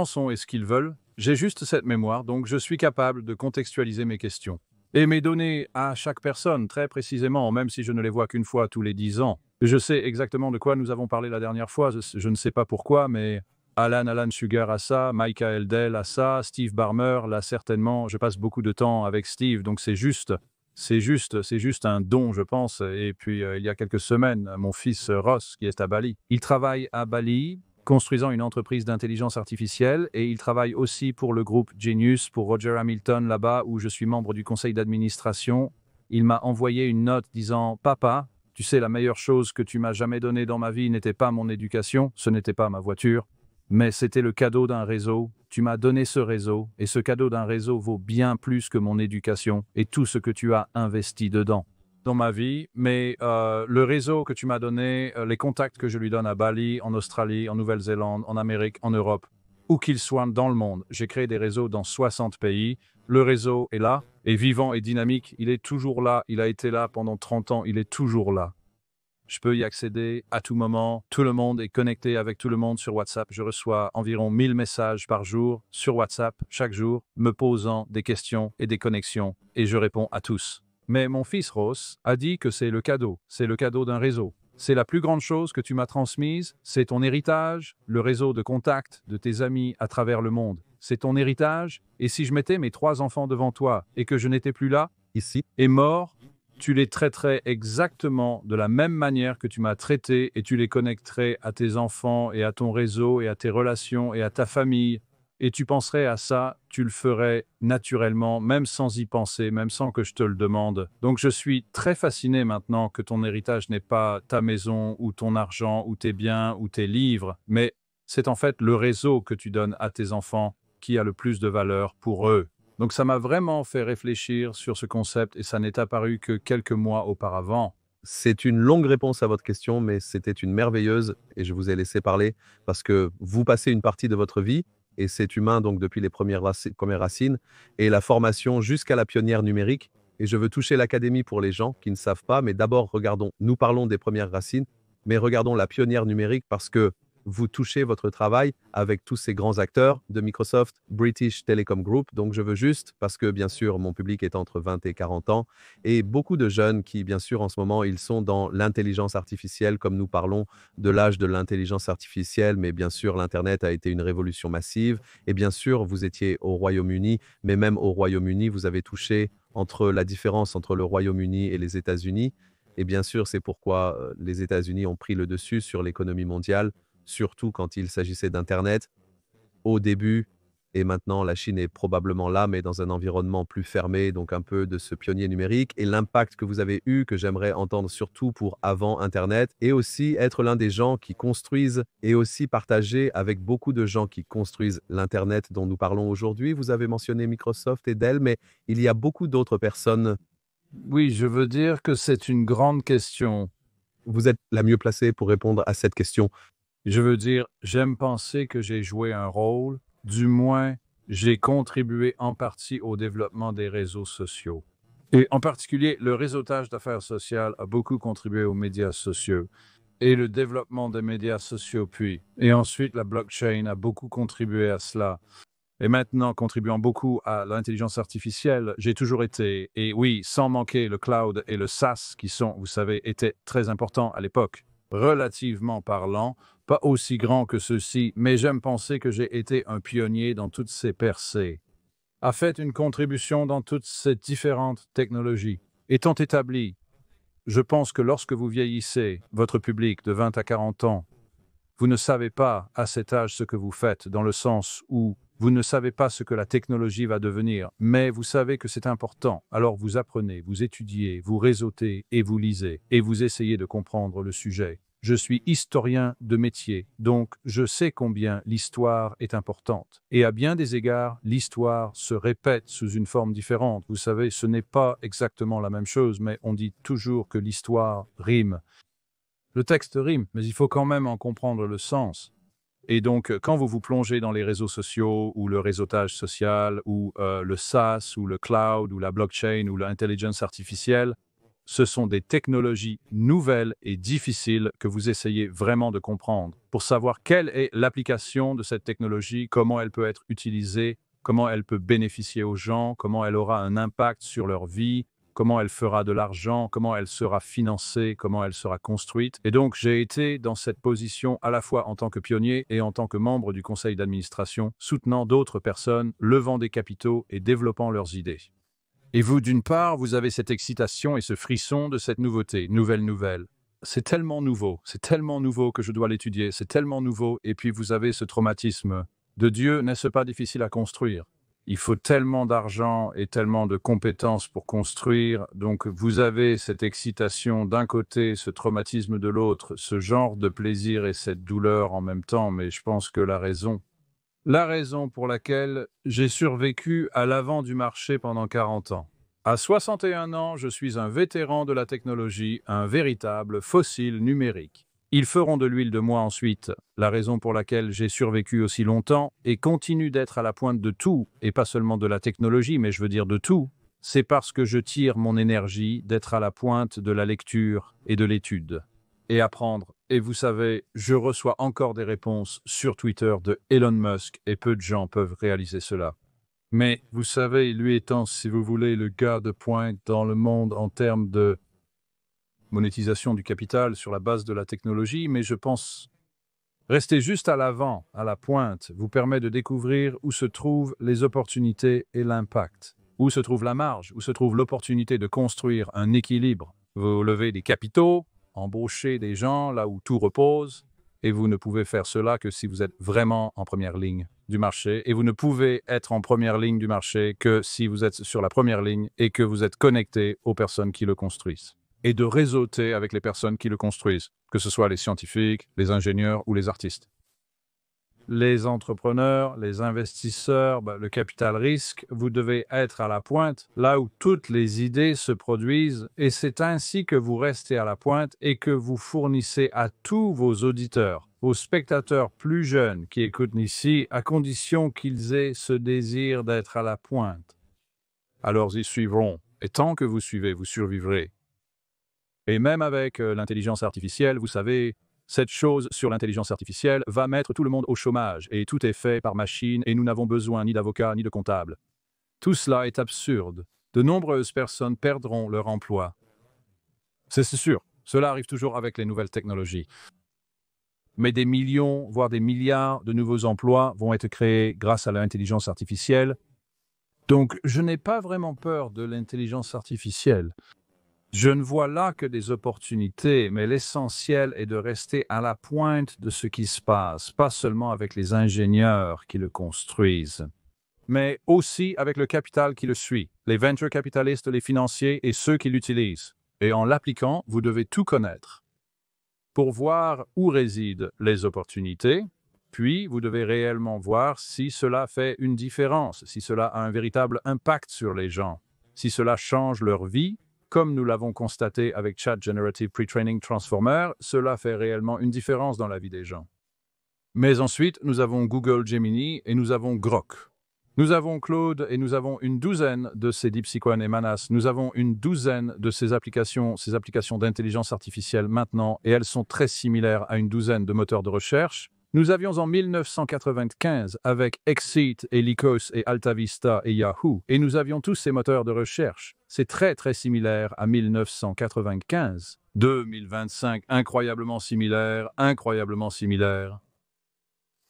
sont et ce qu'ils veulent. J'ai juste cette mémoire, donc je suis capable de contextualiser mes questions. Et mes données à chaque personne, très précisément, même si je ne les vois qu'une fois tous les 10 ans. Je sais exactement de quoi nous avons parlé la dernière fois, je ne sais pas pourquoi, mais Alan Sugar a ça, Michael Dell a ça, Steve Ballmer l'a certainement. Je passe beaucoup de temps avec Steve, donc c'est juste un don, je pense. Et puis, il y a quelques semaines, mon fils Ross, qui est à Bali, il travaille à Bali, construisant une entreprise d'intelligence artificielle, et il travaille aussi pour le groupe Genius, pour Roger Hamilton, là-bas, où je suis membre du conseil d'administration. Il m'a envoyé une note disant « Papa, tu sais, la meilleure chose que tu m'as jamais donnée dans ma vie n'était pas mon éducation, ce n'était pas ma voiture, mais c'était le cadeau d'un réseau. Tu m'as donné ce réseau, et ce cadeau d'un réseau vaut bien plus que mon éducation et tout ce que tu as investi dedans dans ma vie. Mais le réseau que tu m'as donné, les contacts que je lui donne à Bali, en Australie, en Nouvelle-Zélande, en Amérique, en Europe, où qu'ils soient dans le monde. J'ai créé des réseaux dans 60 pays. Le réseau est là, est vivant et dynamique. Il est toujours là. Il a été là pendant 30 ans. Il est toujours là. Je peux y accéder à tout moment. Tout le monde est connecté avec tout le monde sur WhatsApp. Je reçois environ 1000 messages par jour sur WhatsApp chaque jour, me posant des questions et des connexions, et je réponds à tous. Mais mon fils Ross a dit que c'est le cadeau d'un réseau. C'est la plus grande chose que tu m'as transmise, c'est ton héritage, le réseau de contacts de tes amis à travers le monde. C'est ton héritage, et si je mettais mes 3 enfants devant toi et que je n'étais plus là, ici, et mort, tu les traiterais exactement de la même manière que tu m'as traité et tu les connecterais à tes enfants et à ton réseau et à tes relations et à ta famille. Et tu penserais à ça, tu le ferais naturellement, même sans y penser, même sans que je te le demande. Donc je suis très fasciné maintenant que ton héritage n'est pas ta maison ou ton argent ou tes biens ou tes livres, mais c'est en fait le réseau que tu donnes à tes enfants qui a le plus de valeur pour eux. Donc ça m'a vraiment fait réfléchir sur ce concept et ça n'est apparu que quelques mois auparavant. c'est une longue réponse à votre question, mais c'était une merveilleuse et je vous ai laissé parler parce que vous passez une partie de votre vie et c'est humain donc depuis les premières racines et la formation jusqu'à la pionnière numérique. Et je veux toucher l'académie pour les gens qui ne savent pas, mais d'abord regardons, nous parlons des premières racines, mais regardons la pionnière numérique parce que vous touchez votre travail avec tous ces grands acteurs de Microsoft, British Telecom Group. Donc je veux juste, parce que bien sûr mon public est entre 20 et 40 ans, et beaucoup de jeunes qui bien sûr en ce moment ils sont dans l'intelligence artificielle, comme nous parlons de l'âge de l'intelligence artificielle, mais bien sûr l'Internet a été une révolution massive, et bien sûr vous étiez au Royaume-Uni, mais même au Royaume-Uni vous avez touché entre la différence entre le Royaume-Uni et les États-Unis. Et bien sûr, c'est pourquoi les États-Unis ont pris le dessus sur l'économie mondiale, surtout quand il s'agissait d'Internet, au début, et maintenant la Chine est probablement là, mais dans un environnement plus fermé, donc un peu de ce pionnier numérique, et l'impact que vous avez eu, que j'aimerais entendre surtout pour avant Internet, et aussi être l'un des gens qui construisent, et aussi partager avec beaucoup de gens qui construisent l'Internet dont nous parlons aujourd'hui. Vous avez mentionné Microsoft et Dell, mais il y a beaucoup d'autres personnes. Oui, je veux dire que c'est une grande question. Vous êtes la mieux placée pour répondre à cette question. Je veux dire, j'aime penser que j'ai joué un rôle, du moins, j'ai contribué en partie au développement des réseaux sociaux. Et en particulier, le réseautage d'affaires sociales a beaucoup contribué aux médias sociaux et le développement des médias sociaux puis. Et ensuite, la blockchain a beaucoup contribué à cela. Et maintenant, contribuant beaucoup à l'intelligence artificielle, j'ai toujours été, et oui, sans manquer le cloud et le SaaS qui sont, vous savez, étaient très importants à l'époque. Relativement parlant, pas aussi grand que ceux-ci, mais j'aime penser que j'ai été un pionnier dans toutes ces percées. A fait une contribution dans toutes ces différentes technologies. Étant établi, je pense que lorsque vous vieillissez, votre public de 20 à 40 ans, vous ne savez pas à cet âge ce que vous faites, dans le sens où vous ne savez pas ce que la technologie va devenir, mais vous savez que c'est important. Alors vous apprenez, vous étudiez, vous réseautez et vous lisez, et vous essayez de comprendre le sujet. Je suis historien de métier, donc je sais combien l'histoire est importante. Et à bien des égards, l'histoire se répète sous une forme différente. Vous savez, ce n'est pas exactement la même chose, mais on dit toujours que l'histoire rime. Le texte rime, mais il faut quand même en comprendre le sens. Et donc, quand vous vous plongez dans les réseaux sociaux ou le réseautage social ou le SaaS ou le cloud ou la blockchain ou l'intelligence artificielle, ce sont des technologies nouvelles et difficiles que vous essayez vraiment de comprendre pour savoir quelle est l'application de cette technologie, comment elle peut être utilisée, comment elle peut bénéficier aux gens, comment elle aura un impact sur leur vie, comment elle fera de l'argent, comment elle sera financée, comment elle sera construite. Et donc, j'ai été dans cette position à la fois en tant que pionnier et en tant que membre du conseil d'administration, soutenant d'autres personnes, levant des capitaux et développant leurs idées. Et vous, d'une part, vous avez cette excitation et ce frisson de cette nouveauté, nouvelle. C'est tellement nouveau que je dois l'étudier, c'est tellement nouveau, et puis vous avez ce traumatisme de Dieu, n'est-ce pas difficile à construire? Il faut tellement d'argent et tellement de compétences pour construire, donc vous avez cette excitation d'un côté, ce traumatisme de l'autre, ce genre de plaisir et cette douleur en même temps, mais je pense que la raison pour laquelle j'ai survécu à l'avant du marché pendant 40 ans. À 61 ans, je suis un vétéran de la technologie, un véritable fossile numérique. Ils feront de l'huile de moi ensuite. La raison pour laquelle j'ai survécu aussi longtemps et continue d'être à la pointe de tout, et pas seulement de la technologie, mais je veux dire de tout, c'est parce que je tire mon énergie d'être à la pointe de la lecture et de l'étude. Et apprendre. Et vous savez, je reçois encore des réponses sur Twitter de Elon Musk et peu de gens peuvent réaliser cela. Mais vous savez, lui étant, si vous voulez, le gars de pointe dans le monde en termes de monétisation du capital sur la base de la technologie, mais je pense rester juste à l'avant, à la pointe, vous permet de découvrir où se trouvent les opportunités et l'impact, où se trouve la marge, où se trouve l'opportunité de construire un équilibre. Vous levez des capitaux, embauchez des gens là où tout repose, et vous ne pouvez faire cela que si vous êtes vraiment en première ligne du marché, et vous ne pouvez être en première ligne du marché que si vous êtes sur la première ligne et que vous êtes connecté aux personnes qui le construisent et de réseauter avec les personnes qui le construisent, que ce soit les scientifiques, les ingénieurs ou les artistes. Les entrepreneurs, les investisseurs, le capital risque, vous devez être à la pointe, là où toutes les idées se produisent, et c'est ainsi que vous restez à la pointe et que vous fournissez à tous vos auditeurs, aux spectateurs plus jeunes qui écoutent ici, à condition qu'ils aient ce désir d'être à la pointe. Alors ils suivront, et tant que vous suivez, vous survivrez. Et même avec l'intelligence artificielle, vous savez, cette chose sur l'intelligence artificielle va mettre tout le monde au chômage et tout est fait par machine et nous n'avons besoin ni d'avocats ni de comptables. Tout cela est absurde. De nombreuses personnes perdront leur emploi. C'est sûr, cela arrive toujours avec les nouvelles technologies. Mais des millions, voire des milliards de nouveaux emplois vont être créés grâce à l'intelligence artificielle. Donc, je n'ai pas vraiment peur de l'intelligence artificielle. Je ne vois là que des opportunités, mais l'essentiel est de rester à la pointe de ce qui se passe, pas seulement avec les ingénieurs qui le construisent, mais aussi avec le capital qui le suit, les venture capitalistes, les financiers et ceux qui l'utilisent. Et en l'appliquant, vous devez tout connaître pour voir où résident les opportunités, puis vous devez réellement voir si cela fait une différence, si cela a un véritable impact sur les gens, si cela change leur vie. Comme nous l'avons constaté avec Chat Generative Pre-Training Transformer, cela fait réellement une différence dans la vie des gens. Mais ensuite, nous avons Google Gemini et nous avons Grok. Nous avons Claude et nous avons une douzaine de ces DeepSeek et Manas. Nous avons une douzaine de ces applications d'intelligence artificielle maintenant et elles sont très similaires à une douzaine de moteurs de recherche. Nous avions en 1995 avec Exit et Lycos et AltaVista et Yahoo, et nous avions tous ces moteurs de recherche. C'est très très similaire à 1995. 2025, incroyablement similaire, incroyablement similaire.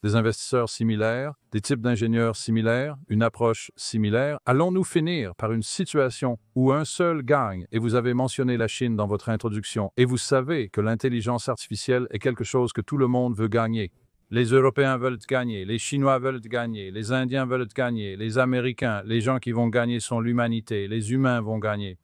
Des investisseurs similaires, des types d'ingénieurs similaires, une approche similaire. Allons-nous finir par une situation où un seul gagne, et vous avez mentionné la Chine dans votre introduction, et vous savez que l'intelligence artificielle est quelque chose que tout le monde veut gagner. Les Européens veulent gagner, les Chinois veulent gagner, les Indiens veulent gagner, les Américains, les gens qui vont gagner sont l'humanité, les humains vont gagner.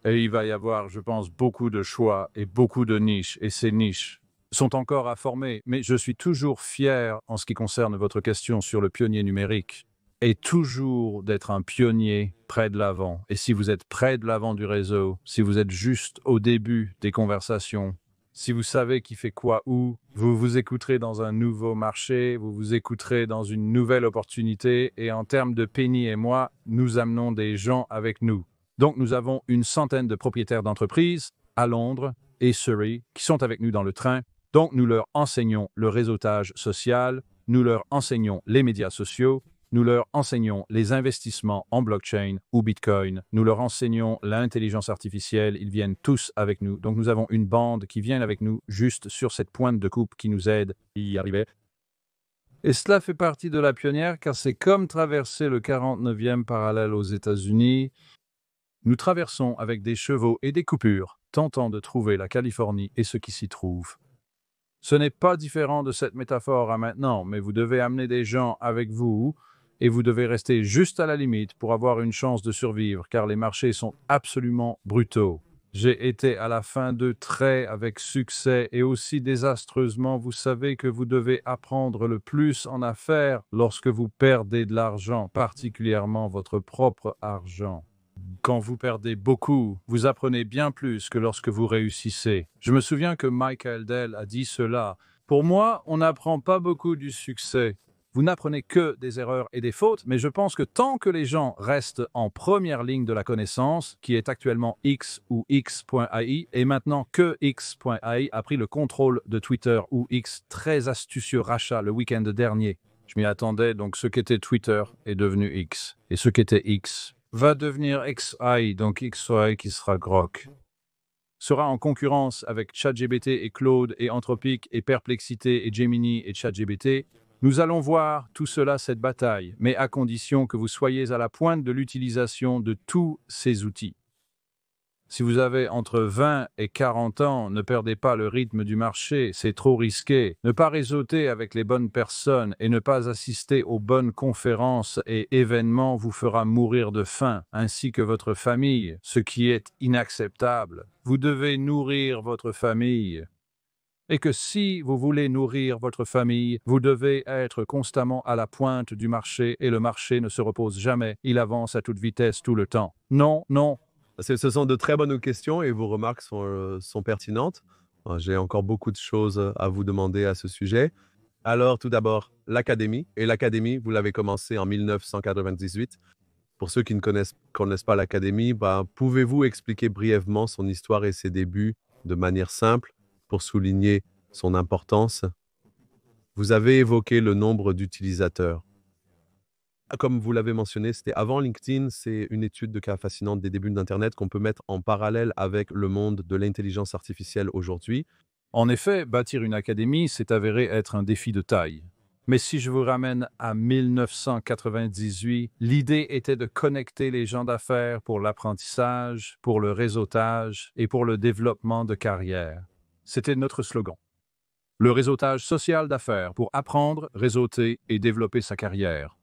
Et il va y avoir, je pense, beaucoup de choix et beaucoup de niches, et ces niches sont encore à former. Mais je suis toujours fier en ce qui concerne votre question sur le pionnier numérique, et toujours d'être un pionnier près de l'avant. Et si vous êtes près de l'avant du réseau, si vous êtes juste au début des conversations, si vous savez qui fait quoi où, vous vous écouterez dans un nouveau marché, vous vous écouterez dans une nouvelle opportunité et en termes de Penny et moi, nous amenons des gens avec nous. Donc nous avons une centaine de propriétaires d'entreprises à Londres et Surrey qui sont avec nous dans le train. Donc nous leur enseignons le réseautage social, nous leur enseignons les médias sociaux, nous leur enseignons les investissements en blockchain ou Bitcoin. Nous leur enseignons l'intelligence artificielle. Ils viennent tous avec nous. Donc, nous avons une bande qui vient avec nous juste sur cette pointe de coupe qui nous aide à y arriver. Et cela fait partie de la pionnière car c'est comme traverser le 49e parallèle aux États-Unis. Nous traversons avec des chevaux et des coupures, tentant de trouver la Californie et ce qui s'y trouve. Ce n'est pas différent de cette métaphore à maintenant, mais vous devez amener des gens avec vous et vous devez rester juste à la limite pour avoir une chance de survivre, car les marchés sont absolument brutaux. J'ai été à la fin de traits avec succès et aussi désastreusement. Vous savez que vous devez apprendre le plus en affaires lorsque vous perdez de l'argent, particulièrement votre propre argent. Quand vous perdez beaucoup, vous apprenez bien plus que lorsque vous réussissez. Je me souviens que Michael Dell a dit cela. Pour moi, on n'apprend pas beaucoup du succès. Vous n'apprenez que des erreurs et des fautes, mais je pense que tant que les gens restent en première ligne de la connaissance, qui est actuellement X ou X.ai, et maintenant que X.ai a pris le contrôle de Twitter ou X, très astucieux rachat le week-end dernier. Je m'y attendais, donc ce qu'était Twitter est devenu X, et ce qu'était X va devenir XI, donc XI qui sera Grok. Sera en concurrence avec ChatGPT et Claude et Anthropic et Perplexité et Gemini et ChatGPT. Nous allons voir tout cela, cette bataille, mais à condition que vous soyez à la pointe de l'utilisation de tous ces outils. Si vous avez entre 20 et 40 ans, ne perdez pas le rythme du marché, c'est trop risqué. Ne pas réseauter avec les bonnes personnes et ne pas assister aux bonnes conférences et événements vous fera mourir de faim, ainsi que votre famille, ce qui est inacceptable. Vous devez nourrir votre famille. Et que si vous voulez nourrir votre famille, vous devez être constamment à la pointe du marché et le marché ne se repose jamais, il avance à toute vitesse tout le temps. Non, non. Ce sont de très bonnes questions et vos remarques sont pertinentes. J'ai encore beaucoup de choses à vous demander à ce sujet. Alors, tout d'abord, l'académie. Et l'académie, vous l'avez commencé en 1998. Pour ceux qui ne connaissent pas l'académie, pouvez-vous expliquer brièvement son histoire et ses débuts de manière simple pour souligner son importance? Vous avez évoqué le nombre d'utilisateurs. Comme vous l'avez mentionné, c'était avant LinkedIn, c'est une étude de cas fascinante des débuts d'Internet qu'on peut mettre en parallèle avec le monde de l'intelligence artificielle aujourd'hui. En effet, bâtir une académie s'est avéré être un défi de taille. Mais si je vous ramène à 1998, l'idée était de connecter les gens d'affaires pour l'apprentissage, pour le réseautage et pour le développement de carrière. C'était notre slogan. Le réseautage social d'affaires pour apprendre, réseauter et développer sa carrière.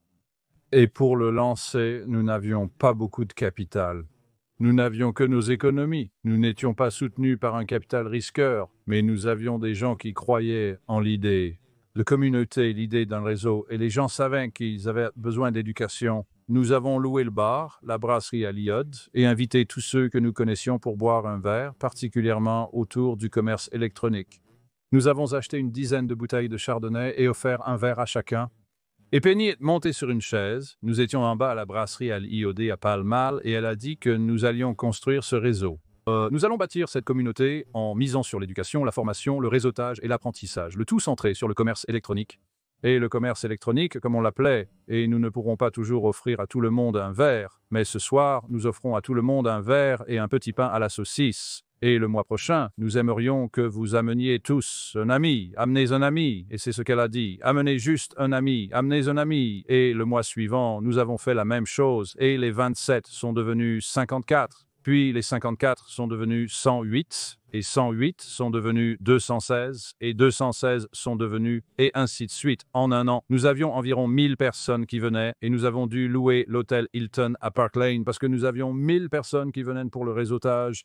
Et pour le lancer, nous n'avions pas beaucoup de capital. Nous n'avions que nos économies. Nous n'étions pas soutenus par un capital risqueur, mais nous avions des gens qui croyaient en l'idée de communauté, l'idée d'un réseau, et les gens savaient qu'ils avaient besoin d'éducation. Nous avons loué le bar, la brasserie à l'Iode, et invité tous ceux que nous connaissions pour boire un verre, particulièrement autour du commerce électronique. Nous avons acheté une dizaine de bouteilles de chardonnay et offert un verre à chacun. Et Penny est montée sur une chaise. Nous étions en bas à la brasserie à l'IOD à Pall Mall et elle a dit que nous allions construire ce réseau. Nous allons bâtir cette communauté en misant sur l'éducation, la formation, le réseautage et l'apprentissage, le tout centré sur le commerce électronique. Et le commerce électronique, comme on l'appelait, et nous ne pourrons pas toujours offrir à tout le monde un verre, mais ce soir, nous offrons à tout le monde un verre et un petit pain à la saucisse. Et le mois prochain, nous aimerions que vous ameniez tous un ami. Amenez un ami. Et c'est ce qu'elle a dit. Amenez juste un ami. Amenez un ami. Et le mois suivant, nous avons fait la même chose. Et les 27 sont devenus 54. Puis les 54 sont devenus 108. Et 108 sont devenus 216. Et 216 sont devenus... Et ainsi de suite. En un an, nous avions environ 1000 personnes qui venaient. Et nous avons dû louer l'hôtel Hilton à Park Lane parce que nous avions 1000 personnes qui venaient pour le réseautage.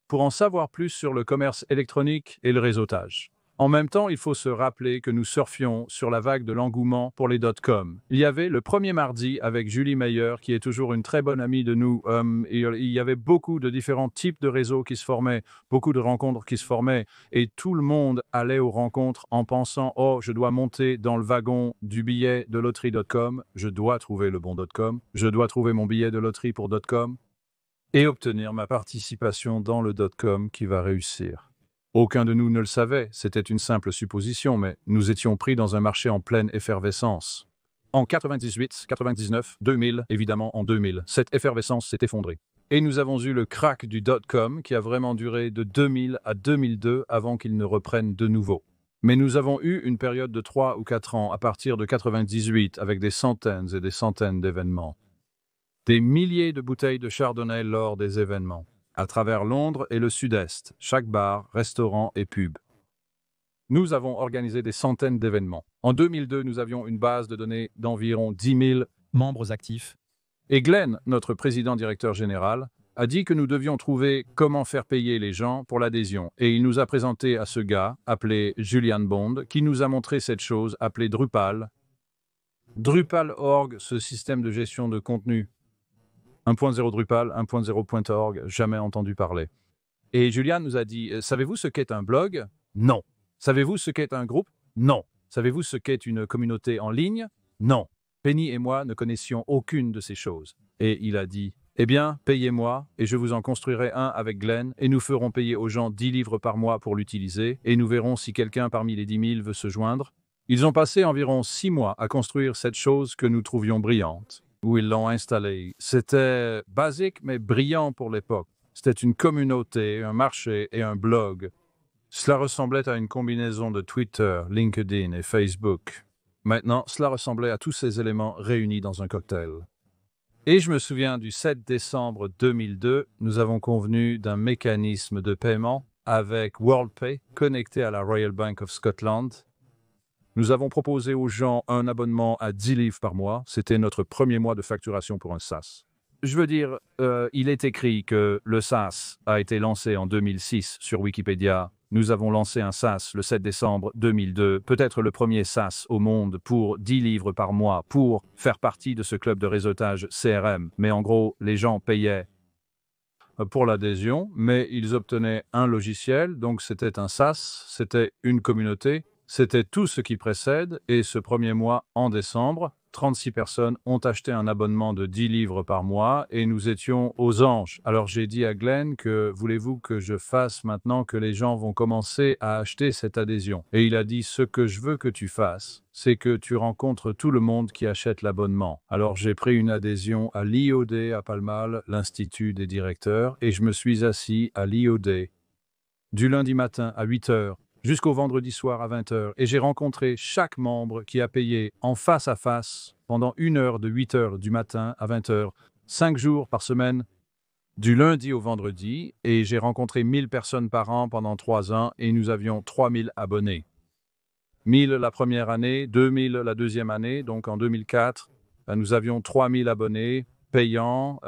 Pour en savoir plus sur le commerce électronique et le réseautage. En même temps, il faut se rappeler que nous surfions sur la vague de l'engouement pour les .com. Il y avait le premier mardi avec Julie Meyer, qui est toujours une très bonne amie de nous. Il y avait beaucoup de différents types de réseaux qui se formaient, beaucoup de rencontres qui se formaient, et tout le monde allait aux rencontres en pensant « Oh, je dois monter dans le wagon du billet de loterie.com, je dois trouver le bon .com, je dois trouver mon billet de loterie pour .com. » et obtenir ma participation dans le .com qui va réussir. Aucun de nous ne le savait, c'était une simple supposition, mais nous étions pris dans un marché en pleine effervescence. En 98, 99, 2000, évidemment en 2000, cette effervescence s'est effondrée. Et nous avons eu le crack du .com qui a vraiment duré de 2000 à 2002 avant qu'il ne reprenne de nouveau. Mais nous avons eu une période de 3 ou 4 ans à partir de 98 avec des centaines et des centaines d'événements. Des milliers de bouteilles de chardonnay lors des événements, à travers Londres et le Sud-Est, chaque bar, restaurant et pub. Nous avons organisé des centaines d'événements. En 2002, nous avions une base de données d'environ 10 000 membres actifs. Et Glenn, notre président-directeur général, a dit que nous devions trouver comment faire payer les gens pour l'adhésion. Et il nous a présenté à ce gars, appelé Julian Bond, qui nous a montré cette chose appelée Drupal. Drupal.org, ce système de gestion de contenu. 1.0 Drupal, 1.0.org, jamais entendu parler. Et Julian nous a dit, savez-vous ce qu'est un blog? Non. Savez-vous ce qu'est un groupe? Non. Savez-vous ce qu'est une communauté en ligne? Non. Penny et moi ne connaissions aucune de ces choses. Et il a dit, eh bien, payez-moi, et je vous en construirai un avec Glenn, et nous ferons payer aux gens 10 livres par mois pour l'utiliser, et nous verrons si quelqu'un parmi les 10 000 veut se joindre. Ils ont passé environ 6 mois à construire cette chose que nous trouvions brillante, où ils l'ont installée. C'était basique, mais brillant pour l'époque. C'était une communauté, un marché et un blog. Cela ressemblait à une combinaison de Twitter, LinkedIn et Facebook. Maintenant, cela ressemblait à tous ces éléments réunis dans un cocktail. Et je me souviens du 7 décembre 2002, nous avons convenu d'un mécanisme de paiement avec WorldPay connecté à la Royal Bank of Scotland. Nous avons proposé aux gens un abonnement à 10 livres par mois. C'était notre premier mois de facturation pour un SaaS. Je veux dire, il est écrit que le SaaS a été lancé en 2006 sur Wikipédia. Nous avons lancé un SaaS le 7 décembre 2002, peut-être le premier SaaS au monde pour 10 livres par mois pour faire partie de ce club de réseautage CRM. Mais en gros, les gens payaient pour l'adhésion, mais ils obtenaient un logiciel, donc c'était un SaaS, c'était une communauté, c'était tout ce qui précède, et ce premier mois, en décembre, 36 personnes ont acheté un abonnement de 10 livres par mois et nous étions aux anges. Alors j'ai dit à Glenn que voulez-vous que je fasse maintenant que les gens vont commencer à acheter cette adhésion? Et il a dit ce que je veux que tu fasses, c'est que tu rencontres tout le monde qui achète l'abonnement. Alors j'ai pris une adhésion à l'IOD à Palmal, l'Institut des directeurs, et je me suis assis à l'IOD du lundi matin à 8 heures jusqu'au vendredi soir à 20 heures, et j'ai rencontré chaque membre qui a payé en face à face pendant 1 heure de 8 heures du matin à 20 heures, 5 jours par semaine, du lundi au vendredi, et j'ai rencontré 1000 personnes par an pendant 3 ans, et nous avions 3000 abonnés. 1000 la première année, 2000 la deuxième année, donc en 2004, nous avions 3000 abonnés payants.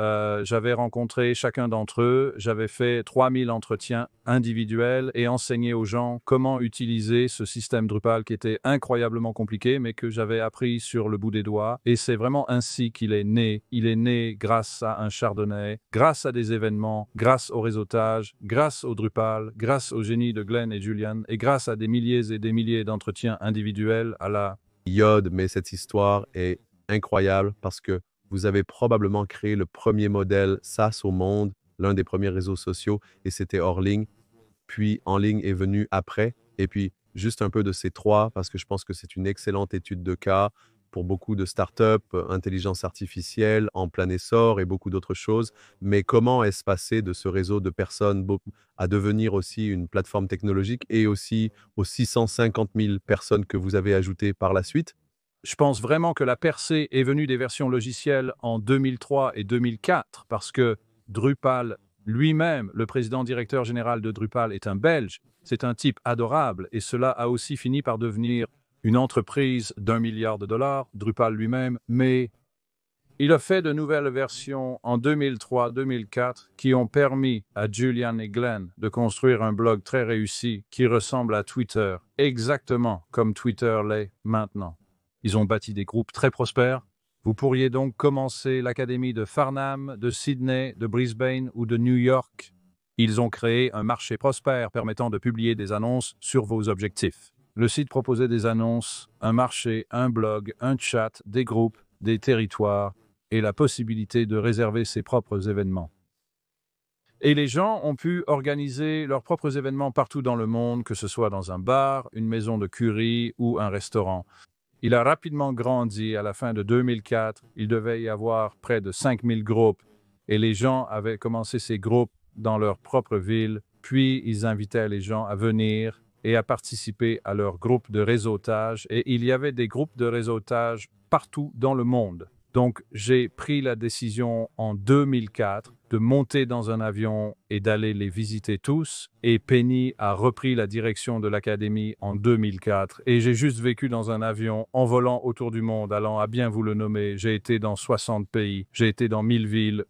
J'avais rencontré chacun d'entre eux, j'avais fait 3000 entretiens individuels et enseigné aux gens comment utiliser ce système Drupal qui était incroyablement compliqué, mais que j'avais appris sur le bout des doigts. Et c'est vraiment ainsi qu'il est né. Il est né grâce à un chardonnay, grâce à des événements, grâce au réseautage, grâce au Drupal, grâce au génie de Glenn et Julian, et grâce à des milliers et des milliers d'entretiens individuels à la Yod, mais cette histoire est incroyable parce que vous avez probablement créé le premier modèle SaaS au monde, l'un des premiers réseaux sociaux, et c'était hors ligne. Puis en ligne est venu après. Et puis juste un peu de ces trois, parce que je pense que c'est une excellente étude de cas pour beaucoup de startups, intelligence artificielle en plein essor et beaucoup d'autres choses. Mais comment est-ce passé de ce réseau de personnes à devenir aussi une plateforme technologique et aussi aux 650 000 personnes que vous avez ajoutées par la suite? Je pense vraiment que la percée est venue des versions logicielles en 2003 et 2004 parce que Drupal lui-même, le président directeur général de Drupal, est un Belge. C'est un type adorable et cela a aussi fini par devenir une entreprise d'1 milliard de dollars, Drupal lui-même, mais il a fait de nouvelles versions en 2003-2004 qui ont permis à Julian et Glenn de construire un blog très réussi qui ressemble à Twitter, exactement comme Twitter l'est maintenant. Ils ont bâti des groupes très prospères. Vous pourriez donc commencer l'académie de Farnham, de Sydney, de Brisbane ou de New York. Ils ont créé un marché prospère permettant de publier des annonces sur vos objectifs. Le site proposait des annonces, un marché, un blog, un chat, des groupes, des territoires et la possibilité de réserver ses propres événements. Et les gens ont pu organiser leurs propres événements partout dans le monde, que ce soit dans un bar, une maison de curry ou un restaurant. Il a rapidement grandi. À la fin de 2004, il devait y avoir près de 5000 groupes et les gens avaient commencé ces groupes dans leur propre ville, puis ils invitaient les gens à venir et à participer à leur groupe de réseautage et il y avait des groupes de réseautage partout dans le monde. Donc, j'ai pris la décision en 2004 de monter dans un avion et d'aller les visiter tous. Et Penny a repris la direction de l'académie en 2004. Et j'ai juste vécu dans un avion en volant autour du monde, allant à bien vous le nommer. J'ai été dans 60 pays, j'ai été dans 1000 villes.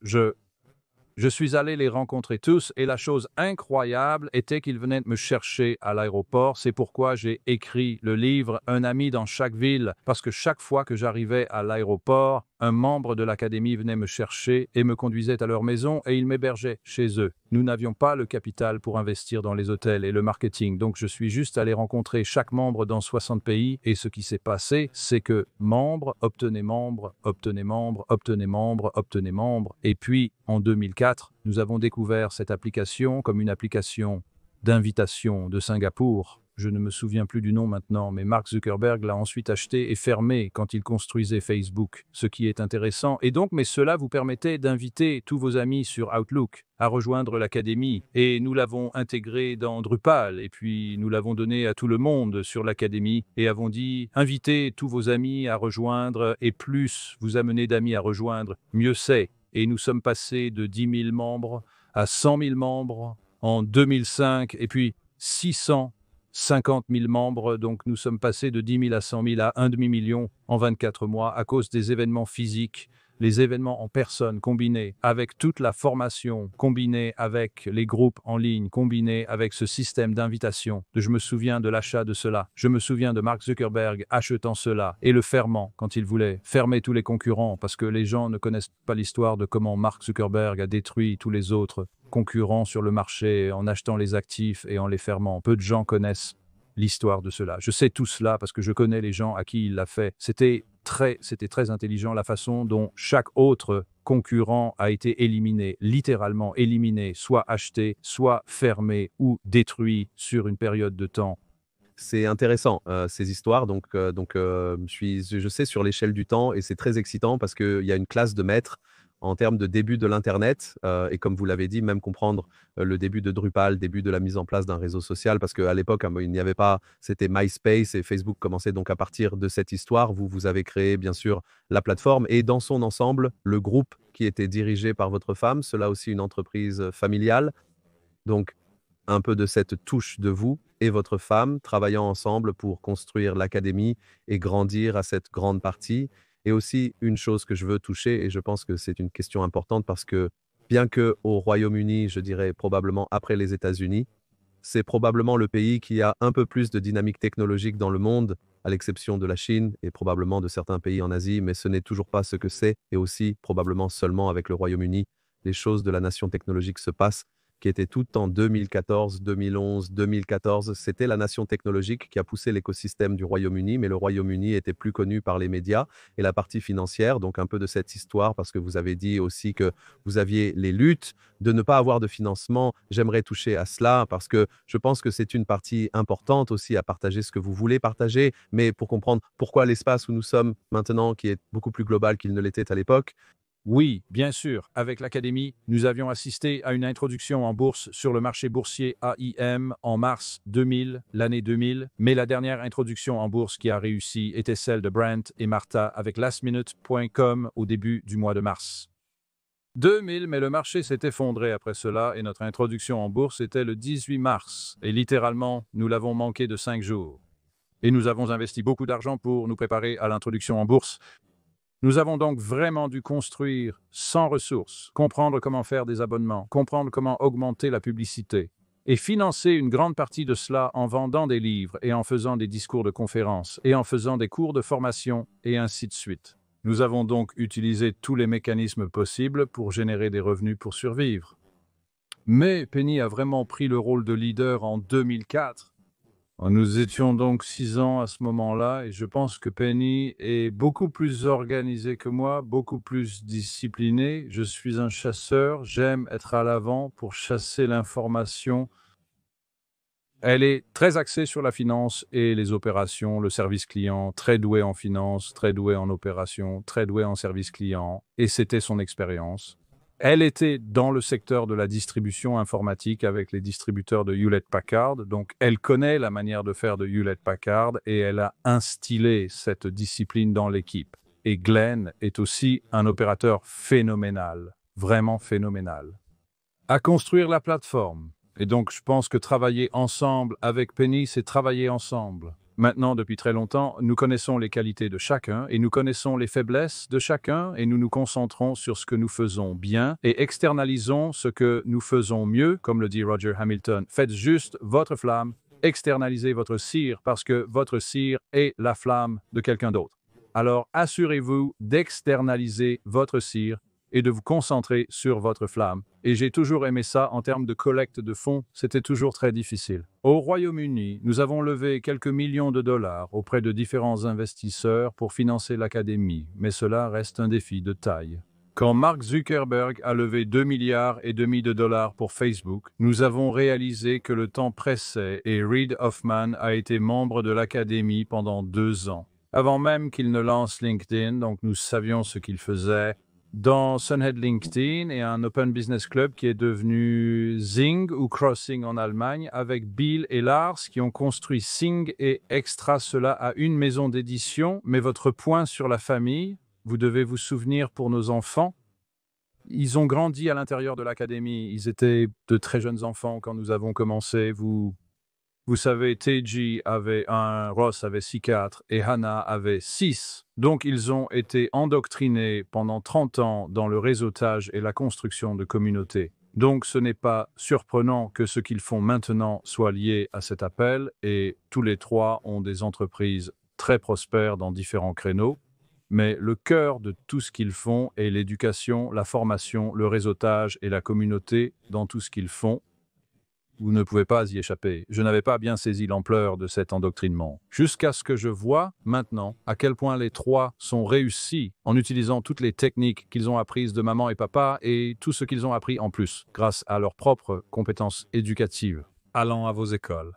Je suis allé les rencontrer tous et la chose incroyable était qu'ils venaient me chercher à l'aéroport. C'est pourquoi j'ai écrit le livre « Un ami dans chaque ville » parce que chaque fois que j'arrivais à l'aéroport, un membre de l'académie venait me chercher et me conduisait à leur maison et ils m'hébergeaient chez eux. Nous n'avions pas le capital pour investir dans les hôtels et le marketing, donc je suis juste allé rencontrer chaque membre dans 60 pays et ce qui s'est passé, c'est que membre, obtenez membre, obtenez membre, obtenez membre, obtenez membre. Et puis, en 2004, nous avons découvert cette application comme une application d'invitation de Singapour. Je ne me souviens plus du nom maintenant, mais Mark Zuckerberg l'a ensuite acheté et fermé quand il construisait Facebook, ce qui est intéressant. Et donc, mais cela vous permettait d'inviter tous vos amis sur Outlook à rejoindre l'académie. Et nous l'avons intégré dans Drupal, et puis nous l'avons donné à tout le monde sur l'académie, et avons dit, invitez tous vos amis à rejoindre, et plus vous amenez d'amis à rejoindre, mieux c'est. Et nous sommes passés de 10 000 membres à 100 000 membres en 2005, et puis 650 000 membres, donc nous sommes passés de 10 000 à 100 000 à un demi-million en 24 mois à cause des événements physiques, les événements en personne combinés avec toute la formation, combinée avec les groupes en ligne, combinés avec ce système d'invitation. Je me souviens de l'achat de cela. Je me souviens de Mark Zuckerberg achetant cela et le fermant quand il voulait fermer tous les concurrents parce que les gens ne connaissent pas l'histoire de comment Mark Zuckerberg a détruit tous les autres concurrents sur le marché en achetant les actifs et en les fermant. Peu de gens connaissent l'histoire de cela. Je sais tout cela parce que je connais les gens à qui il l'a fait. C'était très intelligent la façon dont chaque autre concurrent a été éliminé, littéralement éliminé, soit acheté, soit fermé ou détruit sur une période de temps. C'est intéressant, ces histoires. Je sais sur l'échelle du temps et c'est très excitant parce qu'il y a une classe de maîtres en termes de début de l'internet, et comme vous l'avez dit, même comprendre, le début de Drupal, début de la mise en place d'un réseau social parce qu'à l'époque, il n'y avait pas c'était MySpace et Facebook commençait donc à partir de cette histoire. Vous avez créé bien sûr la plateforme et dans son ensemble, le groupe qui était dirigé par votre femme, cela aussi une entreprise, familiale. Donc un peu de cette touche de vous et votre femme travaillant ensemble pour construire l'académie et grandir à cette grande partie. Et aussi une chose que je veux toucher, et je pense que c'est une question importante parce que bien que au Royaume-Uni, je dirais probablement après les États-Unis, c'est probablement le pays qui a un peu plus de dynamique technologique dans le monde, à l'exception de la Chine et probablement de certains pays en Asie, mais ce n'est toujours pas ce que c'est, et aussi probablement seulement avec le Royaume-Uni, les choses de la nation technologique se passent qui était tout en 2014, 2011, 2014. C'était la nation technologique qui a poussé l'écosystème du Royaume-Uni, mais le Royaume-Uni était plus connu par les médias et la partie financière. Donc un peu de cette histoire, parce que vous avez dit aussi que vous aviez les luttes de ne pas avoir de financement. J'aimerais toucher à cela parce que je pense que c'est une partie importante aussi à partager ce que vous voulez partager, mais pour comprendre pourquoi l'espace où nous sommes maintenant, qui est beaucoup plus global qu'il ne l'était à l'époque. Oui, bien sûr. Avec l'Académie, nous avions assisté à une introduction en bourse sur le marché boursier AIM en mars 2000, l'année 2000, mais la dernière introduction en bourse qui a réussi était celle de Brent et Martha avec lastminute.com au début du mois de mars 2000, mais le marché s'est effondré après cela et notre introduction en bourse était le 18 mars. Et littéralement, nous l'avons manqué de 5 jours. Et nous avons investi beaucoup d'argent pour nous préparer à l'introduction en bourse. Nous avons donc vraiment dû construire sans ressources, comprendre comment faire des abonnements, comprendre comment augmenter la publicité et financer une grande partie de cela en vendant des livres et en faisant des discours de conférences et en faisant des cours de formation et ainsi de suite. Nous avons donc utilisé tous les mécanismes possibles pour générer des revenus pour survivre. Mais Penny a vraiment pris le rôle de leader en 2004. Nous étions donc 6 ans à ce moment-là et je pense que Penny est beaucoup plus organisée que moi, beaucoup plus disciplinée. Je suis un chasseur, j'aime être à l'avant pour chasser l'information. Elle est très axée sur la finance et les opérations, le service client, très douée en finance, très douée en opération, très douée en service client et c'était son expérience. Elle était dans le secteur de la distribution informatique avec les distributeurs de Hewlett-Packard, donc elle connaît la manière de faire de Hewlett-Packard et elle a instillé cette discipline dans l'équipe. Et Glenn est aussi un opérateur phénoménal, vraiment phénoménal. À construire la plateforme. Et donc je pense que travailler ensemble avec Penny, c'est travailler ensemble. Maintenant, depuis très longtemps, nous connaissons les qualités de chacun et nous connaissons les faiblesses de chacun et nous nous concentrons sur ce que nous faisons bien et externalisons ce que nous faisons mieux, comme le dit Roger Hamilton. Faites juste votre flamme, externalisez votre cire parce que votre cire est la flamme de quelqu'un d'autre. Alors assurez-vous d'externaliser votre cire et de vous concentrer sur votre flamme. Et j'ai toujours aimé ça en termes de collecte de fonds, c'était toujours très difficile. Au Royaume-Uni, nous avons levé quelques millions de dollars auprès de différents investisseurs pour financer l'académie, mais cela reste un défi de taille. Quand Mark Zuckerberg a levé 2,5 milliards de dollars pour Facebook, nous avons réalisé que le temps pressait et Reid Hoffman a été membre de l'académie pendant 2 ans. Avant même qu'il ne lance LinkedIn, donc nous savions ce qu'il faisait dans Sunhead LinkedIn et un Open Business Club qui est devenu Zing ou Crossing en Allemagne avec Bill et Lars qui ont construit Zing et extra cela à une maison d'édition. Mais votre point sur la famille, vous devez vous souvenir pour nos enfants, ils ont grandi à l'intérieur de l'académie. Ils étaient de très jeunes enfants quand nous avons commencé. Vous savez, Teji avait 1, Ross avait 4 et Hannah avait 6. Donc, ils ont été endoctrinés pendant 30 ans dans le réseautage et la construction de communautés. Donc, ce n'est pas surprenant que ce qu'ils font maintenant soit lié à cet appel et tous les 3 ont des entreprises très prospères dans différents créneaux. Mais le cœur de tout ce qu'ils font est l'éducation, la formation, le réseautage et la communauté dans tout ce qu'ils font. Vous ne pouvez pas y échapper. Je n'avais pas bien saisi l'ampleur de cet endoctrinement. Jusqu'à ce que je vois, maintenant, à quel point les 3 sont réussis en utilisant toutes les techniques qu'ils ont apprises de maman et papa et tout ce qu'ils ont appris en plus, grâce à leurs propres compétences éducatives, allant à vos écoles.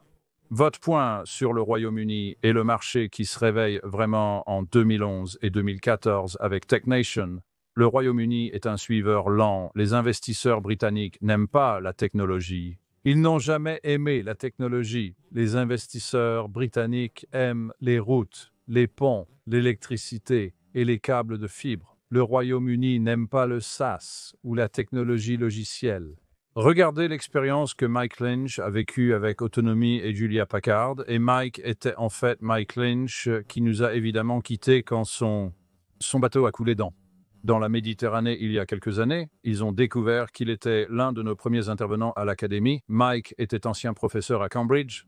Votre point sur le Royaume-Uni et le marché qui se réveille vraiment en 2011 et 2014 avec TechNation. Le Royaume-Uni est un suiveur lent. Les investisseurs britanniques n'aiment pas la technologie. Ils n'ont jamais aimé la technologie. Les investisseurs britanniques aiment les routes, les ponts, l'électricité et les câbles de fibre. Le Royaume-Uni n'aime pas le SaaS ou la technologie logicielle. Regardez l'expérience que Mike Lynch a vécue avec Autonomy et Julia Packard. Et Mike était en fait Mike Lynch qui nous a évidemment quittés quand son bateau a coulé dans la Méditerranée il y a quelques années. Ils ont découvert qu'il était l'un de nos premiers intervenants à l'Académie. Mike était ancien professeur à Cambridge.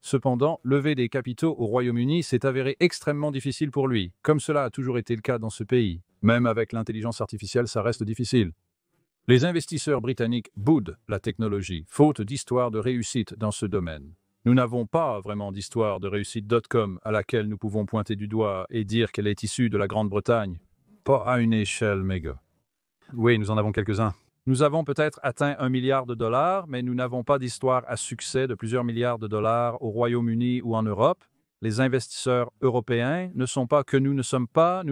Cependant, lever des capitaux au Royaume-Uni s'est avéré extrêmement difficile pour lui, comme cela a toujours été le cas dans ce pays. Même avec l'intelligence artificielle, ça reste difficile. Les investisseurs britanniques boudent la technologie, faute d'histoire de réussite dans ce domaine. Nous n'avons pas vraiment d'histoire de réussite.com à laquelle nous pouvons pointer du doigt et dire qu'elle est issue de la Grande-Bretagne. Pas à une échelle méga. Oui, nous en avons quelques-uns. Nous avons peut-être atteint 1 milliard de dollars, mais nous n'avons pas d'histoire à succès de plusieurs milliards de dollars au Royaume-Uni ou en Europe. Les investisseurs européens ne sont pas que nous ne sommes pas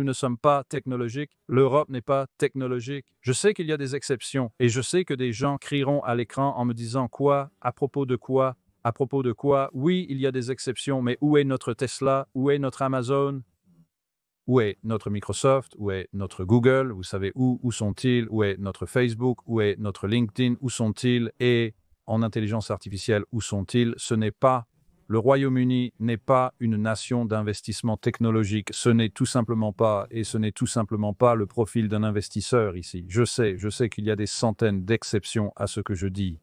technologiques. L'Europe n'est pas technologique. Je sais qu'il y a des exceptions et je sais que des gens crieront à l'écran en me disant quoi, à propos de quoi, à propos de quoi. Oui, il y a des exceptions, mais où est notre Tesla? Où est notre Amazon? Où est notre Microsoft? Où est notre Google? Vous savez où sont-ils? Où est notre Facebook? Où est notre LinkedIn? Où sont-ils? Et en intelligence artificielle, où sont-ils? Le Royaume-Uni n'est pas une nation d'investissement technologique. Ce n'est tout simplement pas le profil d'un investisseur ici. Je sais qu'il y a des centaines d'exceptions à ce que je dis.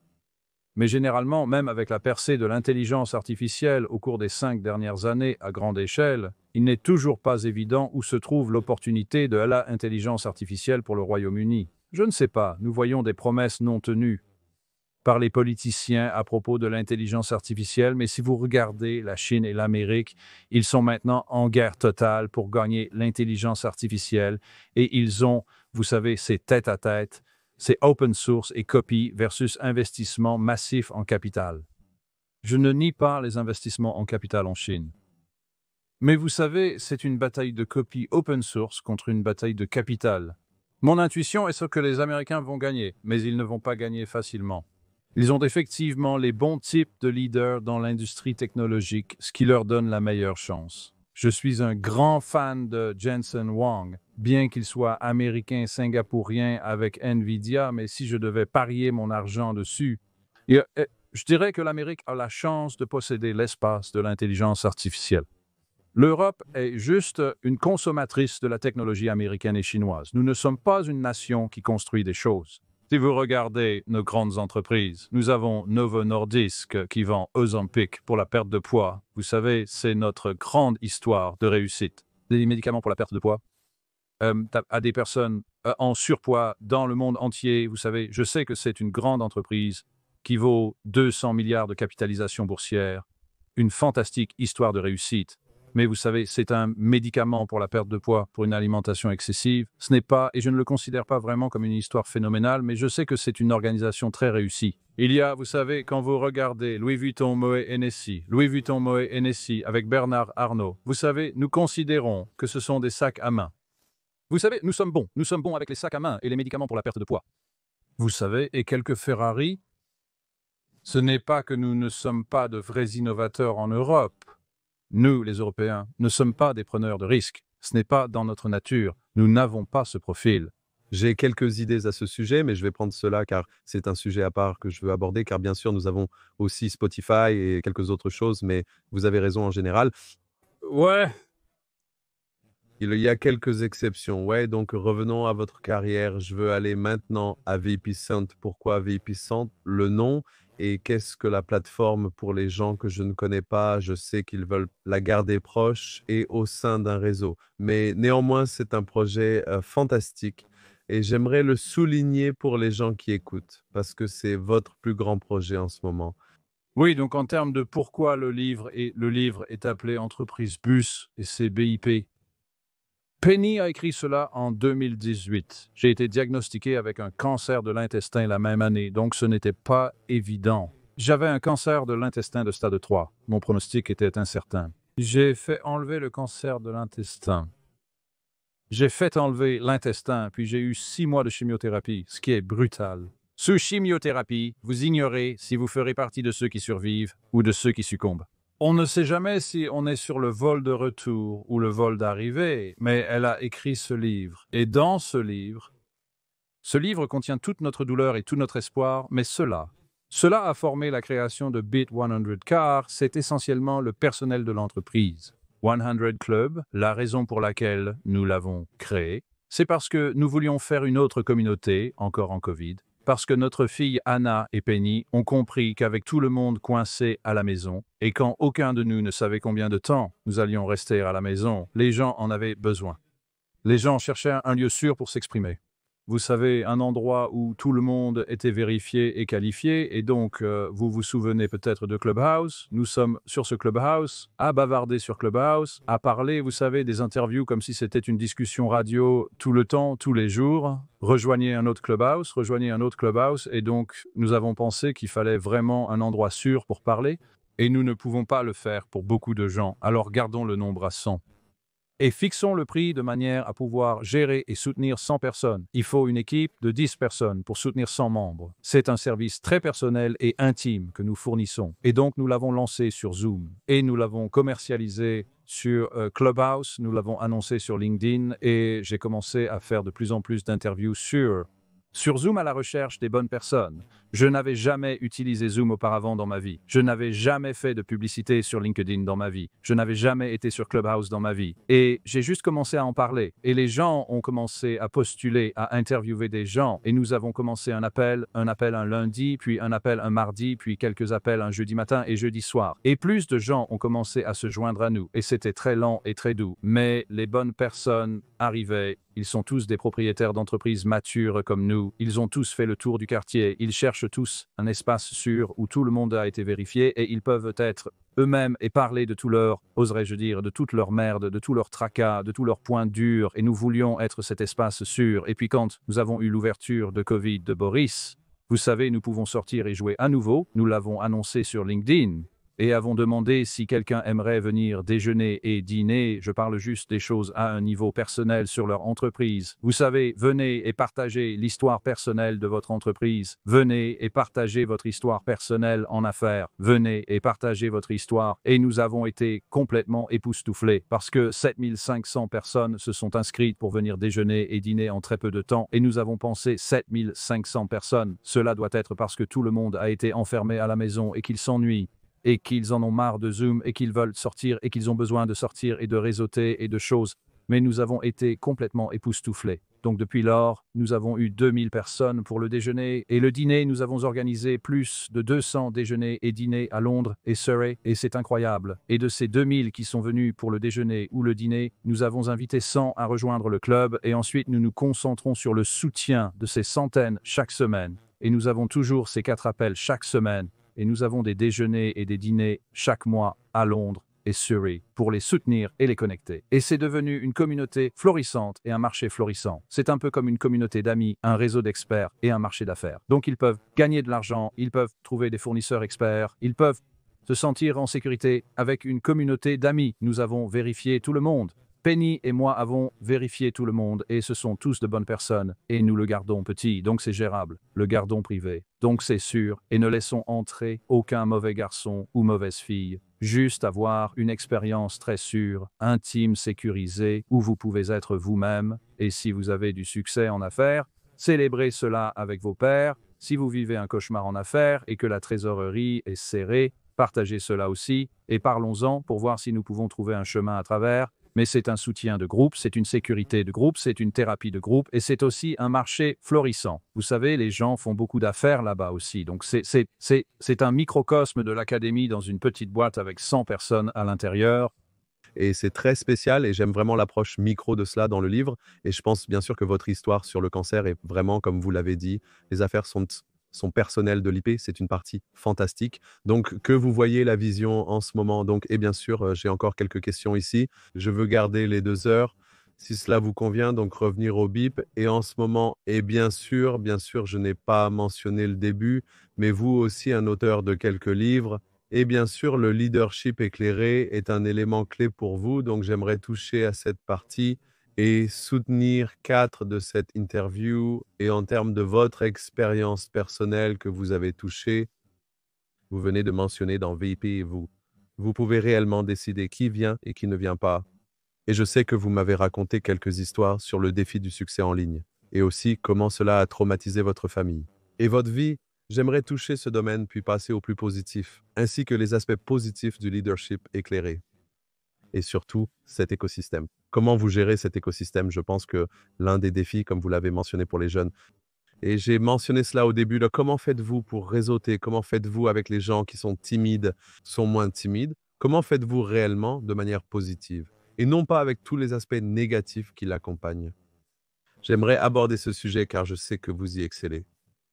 Mais généralement, même avec la percée de l'intelligence artificielle au cours des 5 dernières années à grande échelle, il n'est toujours pas évident où se trouve l'opportunité de l'intelligence artificielle pour le Royaume-Uni. Je ne sais pas, nous voyons des promesses non tenues par les politiciens à propos de l'intelligence artificielle, mais si vous regardez la Chine et l'Amérique, ils sont maintenant en guerre totale pour gagner l'intelligence artificielle et ils ont, vous savez, ces tête-à-tête. C'est open source et copie versus investissement massif en capital. Je ne nie pas les investissements en capital en Chine. Mais vous savez, c'est une bataille de copie open source contre une bataille de capital. Mon intuition est ce que les Américains vont gagner, mais ils ne vont pas gagner facilement. Ils ont effectivement les bons types de leaders dans l'industrie technologique, ce qui leur donne la meilleure chance. Je suis un grand fan de Jensen Huang, bien qu'il soit américain-singapourien avec Nvidia, mais si je devais parier mon argent dessus, je dirais que l'Amérique a la chance de posséder l'espace de l'intelligence artificielle. L'Europe est juste une consommatrice de la technologie américaine et chinoise. Nous ne sommes pas une nation qui construit des choses. Si vous regardez nos grandes entreprises, nous avons Novo Nordisk qui vend Ozempic pour la perte de poids. Vous savez, c'est notre grande histoire de réussite. des médicaments pour la perte de poids à des personnes en surpoids dans le monde entier. Vous savez, je sais que c'est une grande entreprise qui vaut 200 milliards de capitalisation boursière, une fantastique histoire de réussite. Mais vous savez, c'est un médicament pour la perte de poids, pour une alimentation excessive. Ce n'est pas, et je ne le considère pas vraiment comme une histoire phénoménale, mais je sais que c'est une organisation très réussie. Il y a, vous savez, quand vous regardez Louis Vuitton, Moet Hennessy, Louis Vuitton, Moet Hennessy avec Bernard Arnault, vous savez, nous considérons que ce sont des sacs à main. Vous savez, nous sommes bons avec les sacs à main et les médicaments pour la perte de poids. Vous savez, et quelques Ferrari, ce n'est pas que nous ne sommes pas de vrais innovateurs en Europe. Nous, les Européens, ne sommes pas des preneurs de risques. Ce n'est pas dans notre nature. Nous n'avons pas ce profil. J'ai quelques idées à ce sujet, mais je vais prendre cela car c'est un sujet à part que je veux aborder, car bien sûr, nous avons aussi Spotify et quelques autres choses, mais vous avez raison en général. Ouais. Il y a quelques exceptions. Ouais, donc revenons à votre carrière. Je veux aller maintenant à VP Cent. Pourquoi VP Cent? Le nom et qu'est-ce que la plateforme pour les gens que je ne connais pas? Je sais qu'ils veulent la garder proche et au sein d'un réseau. Mais néanmoins, c'est un projet fantastique et j'aimerais le souligner pour les gens qui écoutent parce que c'est votre plus grand projet en ce moment. Oui, donc en termes de pourquoi le livre est appelé Entreprise Bus et c'est BIP. Penny a écrit cela en 2018. J'ai été diagnostiqué avec un cancer de l'intestin la même année, donc ce n'était pas évident. J'avais un cancer de l'intestin de stade 3. Mon pronostic était incertain. J'ai fait enlever le cancer de l'intestin. J'ai fait enlever l'intestin, puis j'ai eu 6 mois de chimiothérapie, ce qui est brutal. Sous chimiothérapie, vous ignorez si vous ferez partie de ceux qui survivent ou de ceux qui succombent. On ne sait jamais si on est sur le vol de retour ou le vol d'arrivée, mais elle a écrit ce livre. Et dans ce livre contient toute notre douleur et tout notre espoir, mais cela a formé la création de Bit 100 car c'est essentiellement le personnel de l'entreprise. 100 Club, la raison pour laquelle nous l'avons créé, c'est parce que nous voulions faire une autre communauté, encore en Covid, parce que notre fille Anna et Penny ont compris qu'avec tout le monde coincé à la maison, et quand aucun de nous ne savait combien de temps nous allions rester à la maison, les gens en avaient besoin. Les gens cherchaient un lieu sûr pour s'exprimer. Vous savez, un endroit où tout le monde était vérifié et qualifié, et donc vous vous souvenez peut-être de Clubhouse. Nous sommes sur ce Clubhouse, à bavarder sur Clubhouse, à parler, vous savez, des interviews comme si c'était une discussion radio tout le temps, tous les jours. Rejoignez un autre Clubhouse, et donc nous avons pensé qu'il fallait vraiment un endroit sûr pour parler, et nous ne pouvons pas le faire pour beaucoup de gens, alors gardons le nombre à 100. Et fixons le prix de manière à pouvoir gérer et soutenir 100 personnes. Il faut une équipe de 10 personnes pour soutenir 100 membres. C'est un service très personnel et intime que nous fournissons. Et donc, nous l'avons lancé sur Zoom. Et nous l'avons commercialisé sur Clubhouse. Nous l'avons annoncé sur LinkedIn. Et j'ai commencé à faire de plus en plus d'interviews sur Zoom à la recherche des bonnes personnes. Je n'avais jamais utilisé Zoom auparavant dans ma vie. Je n'avais jamais fait de publicité sur LinkedIn dans ma vie. Je n'avais jamais été sur Clubhouse dans ma vie. Et j'ai juste commencé à en parler. Et les gens ont commencé à postuler, à interviewer des gens. Et nous avons commencé un appel un lundi, puis un appel un mardi, puis quelques appels un jeudi matin et jeudi soir. Et plus de gens ont commencé à se joindre à nous. Et c'était très lent et très doux. Mais les bonnes personnes arrivaient. Ils sont tous des propriétaires d'entreprises matures comme nous. Ils ont tous fait le tour du quartier. Ils cherchent tous un espace sûr où tout le monde a été vérifié et ils peuvent être eux-mêmes et parler de tout leur, oserais-je dire, de toute leur merde, de tout leur tracas, de tous leurs points durs. Et nous voulions être cet espace sûr. Et puis quand nous avons eu l'ouverture de Covid de Boris, vous savez, nous pouvons sortir et jouer à nouveau. Nous l'avons annoncé sur LinkedIn. Et avons demandé si quelqu'un aimerait venir déjeuner et dîner. Je parle juste des choses à un niveau personnel sur leur entreprise. Vous savez, venez et partagez l'histoire personnelle de votre entreprise. Venez et partagez votre histoire personnelle en affaires. Venez et partagez votre histoire. Et nous avons été complètement époustouflés parce que 7500 personnes se sont inscrites pour venir déjeuner et dîner en très peu de temps. Et nous avons pensé 7500 personnes. Cela doit être parce que tout le monde a été enfermé à la maison et qu'il s'ennuie. Et qu'ils en ont marre de Zoom et qu'ils veulent sortir et qu'ils ont besoin de sortir et de réseauter et de choses. Mais nous avons été complètement époustouflés. Donc depuis lors, nous avons eu 2000 personnes pour le déjeuner et le dîner. Nous avons organisé plus de 200 déjeuners et dîners à Londres et Surrey et c'est incroyable. Et de ces 2000 qui sont venus pour le déjeuner ou le dîner, nous avons invité 100 à rejoindre le club et ensuite nous nous concentrons sur le soutien de ces centaines chaque semaine. Et nous avons toujours ces 4 appels chaque semaine et nous avons des déjeuners et des dîners chaque mois à Londres et Surrey pour les soutenir et les connecter. Et c'est devenu une communauté florissante et un marché florissant. C'est un peu comme une communauté d'amis, un réseau d'experts et un marché d'affaires. Donc ils peuvent gagner de l'argent, ils peuvent trouver des fournisseurs experts, ils peuvent se sentir en sécurité avec une communauté d'amis. Nous avons vérifié tout le monde. Penny et moi avons vérifié tout le monde et ce sont tous de bonnes personnes et nous le gardons petit, donc c'est gérable. Le gardons privé, donc c'est sûr et ne laissons entrer aucun mauvais garçon ou mauvaise fille. Juste avoir une expérience très sûre, intime, sécurisée, où vous pouvez être vous-même et si vous avez du succès en affaires, célébrez cela avec vos pairs. Si vous vivez un cauchemar en affaires et que la trésorerie est serrée, partagez cela aussi et parlons-en pour voir si nous pouvons trouver un chemin à travers. Mais c'est un soutien de groupe, c'est une sécurité de groupe, c'est une thérapie de groupe et c'est aussi un marché florissant. Vous savez, les gens font beaucoup d'affaires là-bas aussi. Donc c'est un microcosme de l'académie dans une petite boîte avec 100 personnes à l'intérieur. Et c'est très spécial et j'aime vraiment l'approche micro de cela dans le livre. Et je pense bien sûr que votre histoire sur le cancer est vraiment, comme vous l'avez dit, les affaires sont personnelles de l'IP, c'est une partie fantastique. Donc, que vous voyez la vision en ce moment. Donc, et bien sûr, j'ai encore quelques questions ici. Je veux garder les 2 heures. Si cela vous convient, donc revenir au bip. Et en ce moment, et bien sûr, je n'ai pas mentionné le début, mais vous aussi, un auteur de quelques livres. Et bien sûr, le leadership éclairé est un élément clé pour vous. Donc, j'aimerais toucher à cette partie et soutenir 4 de cette interview. Et en termes de votre expérience personnelle que vous avez touchée, vous venez de mentionner dans VIP et vous pouvez réellement décider qui vient et qui ne vient pas. Et je sais que vous m'avez raconté quelques histoires sur le défi du succès en ligne et aussi comment cela a traumatisé votre famille. Et votre vie, j'aimerais toucher ce domaine puis passer au plus positif, ainsi que les aspects positifs du leadership éclairé. Et surtout, cet écosystème. Comment vous gérez cet écosystème? Je pense que l'un des défis, comme vous l'avez mentionné pour les jeunes, et j'ai mentionné cela au début, là, comment faites-vous pour réseauter? Comment faites-vous avec les gens qui sont timides, sont moins timides? Comment faites-vous réellement de manière positive? Et non pas avec tous les aspects négatifs qui l'accompagnent. J'aimerais aborder ce sujet car je sais que vous y excellez.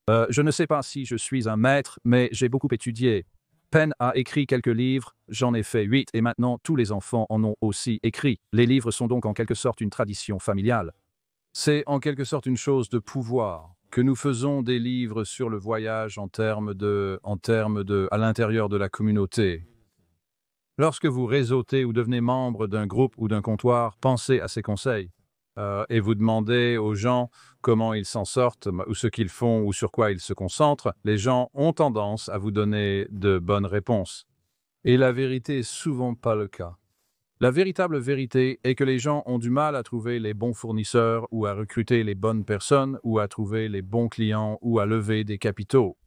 Je ne sais pas si je suis un maître, mais j'ai beaucoup étudié. Penn a écrit quelques livres, j'en ai fait 8 et maintenant tous les enfants en ont aussi écrit. Les livres sont donc en quelque sorte une tradition familiale. C'est en quelque sorte une chose de pouvoir que nous faisons des livres sur le voyage en termes de à l'intérieur de la communauté. Lorsque vous réseautez ou devenez membre d'un groupe ou d'un comptoir, pensez à ces conseils. Et vous demandez aux gens comment ils s'en sortent, ou ce qu'ils font, ou sur quoi ils se concentrent, les gens ont tendance à vous donner de bonnes réponses. Et la vérité est souvent pas le cas. La véritable vérité est que les gens ont du mal à trouver les bons fournisseurs, ou à recruter les bonnes personnes, ou à trouver les bons clients, ou à lever des capitaux.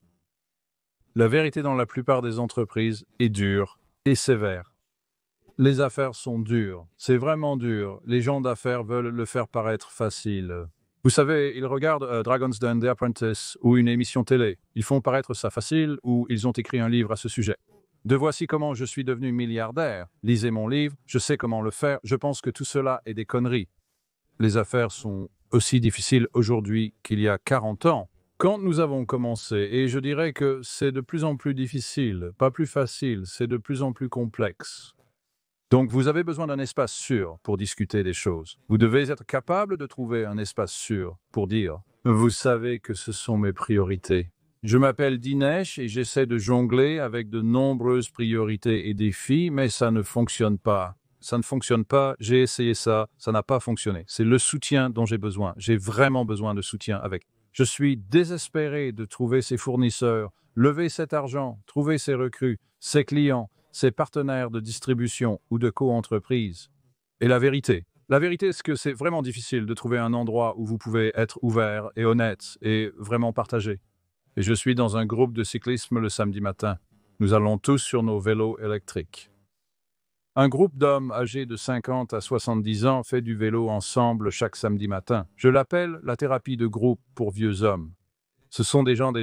La vérité dans la plupart des entreprises est dure et sévère. Les affaires sont dures. C'est vraiment dur. Les gens d'affaires veulent le faire paraître facile. Vous savez, ils regardent Dragon's Den, The Apprentice ou une émission télé. Ils font paraître ça facile ou ils ont écrit un livre à ce sujet. De voici comment je suis devenu milliardaire. Lisez mon livre, je sais comment le faire. Je pense que tout cela est des conneries. Les affaires sont aussi difficiles aujourd'hui qu'il y a 40 ans. Quand nous avons commencé, et je dirais que c'est de plus en plus difficile, pas plus facile, c'est de plus en plus complexe. Donc, vous avez besoin d'un espace sûr pour discuter des choses. Vous devez être capable de trouver un espace sûr pour dire « Vous savez que ce sont mes priorités. Je m'appelle Dinesh et j'essaie de jongler avec de nombreuses priorités et défis, mais ça ne fonctionne pas. Ça ne fonctionne pas, j'ai essayé ça, ça n'a pas fonctionné. C'est le soutien dont j'ai besoin. J'ai vraiment besoin de soutien avec. Je suis désespéré de trouver ces fournisseurs, lever cet argent, trouver ces recrues, ces clients, ses partenaires de distribution ou de co-entreprise. Et la vérité, c'est que c'est vraiment difficile de trouver un endroit où vous pouvez être ouvert et honnête et vraiment partager. Et je suis dans un groupe de cyclisme le samedi matin. Nous allons tous sur nos vélos électriques. Un groupe d'hommes âgés de 50 à 70 ans fait du vélo ensemble chaque samedi matin. Je l'appelle la thérapie de groupe pour vieux hommes. Ce sont des gens.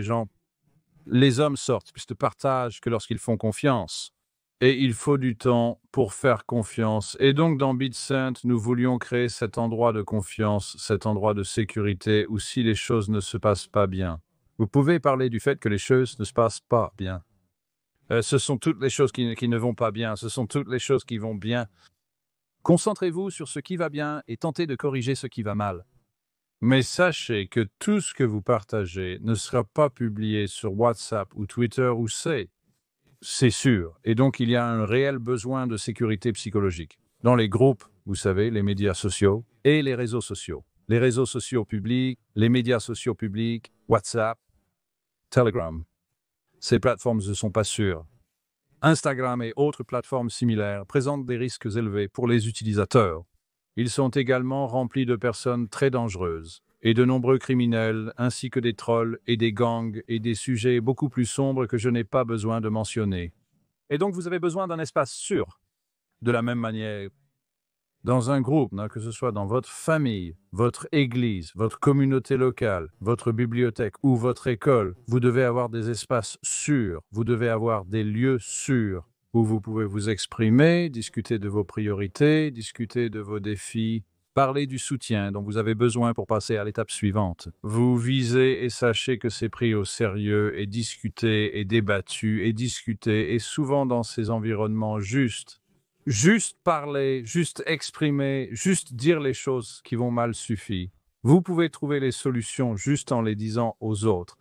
Les hommes sortent, puis se partagent que lorsqu'ils font confiance. Et il faut du temps pour faire confiance. Et donc, dans BitSent, nous voulions créer cet endroit de confiance, cet endroit de sécurité où si les choses ne se passent pas bien. Vous pouvez parler du fait que les choses ne se passent pas bien. Ce sont toutes les choses qui ne vont pas bien. Ce sont toutes les choses qui vont bien. Concentrez-vous sur ce qui va bien et tentez de corriger ce qui va mal. Mais sachez que tout ce que vous partagez ne sera pas publié sur WhatsApp ou Twitter ou c'est sûr. Et donc, il y a un réel besoin de sécurité psychologique. Dans les groupes, vous savez, les médias sociaux et les réseaux sociaux. Les réseaux sociaux publics, les médias sociaux publics, WhatsApp, Telegram. Ces plateformes ne sont pas sûres. Instagram et autres plateformes similaires présentent des risques élevés pour les utilisateurs. Ils sont également remplis de personnes très dangereuses et de nombreux criminels, ainsi que des trolls et des gangs et des sujets beaucoup plus sombres que je n'ai pas besoin de mentionner. Et donc vous avez besoin d'un espace sûr. De la même manière, dans un groupe, que ce soit dans votre famille, votre église, votre communauté locale, votre bibliothèque ou votre école, vous devez avoir des espaces sûrs, vous devez avoir des lieux sûrs où vous pouvez vous exprimer, discuter de vos priorités, discuter de vos défis, parler du soutien dont vous avez besoin pour passer à l'étape suivante. Vous visez et sachez que c'est pris au sérieux et discuté et débattu et discuté et souvent dans ces environnements justes. Juste parler, juste exprimer, juste dire les choses qui vont mal suffit. Vous pouvez trouver les solutions juste en les disant aux autres.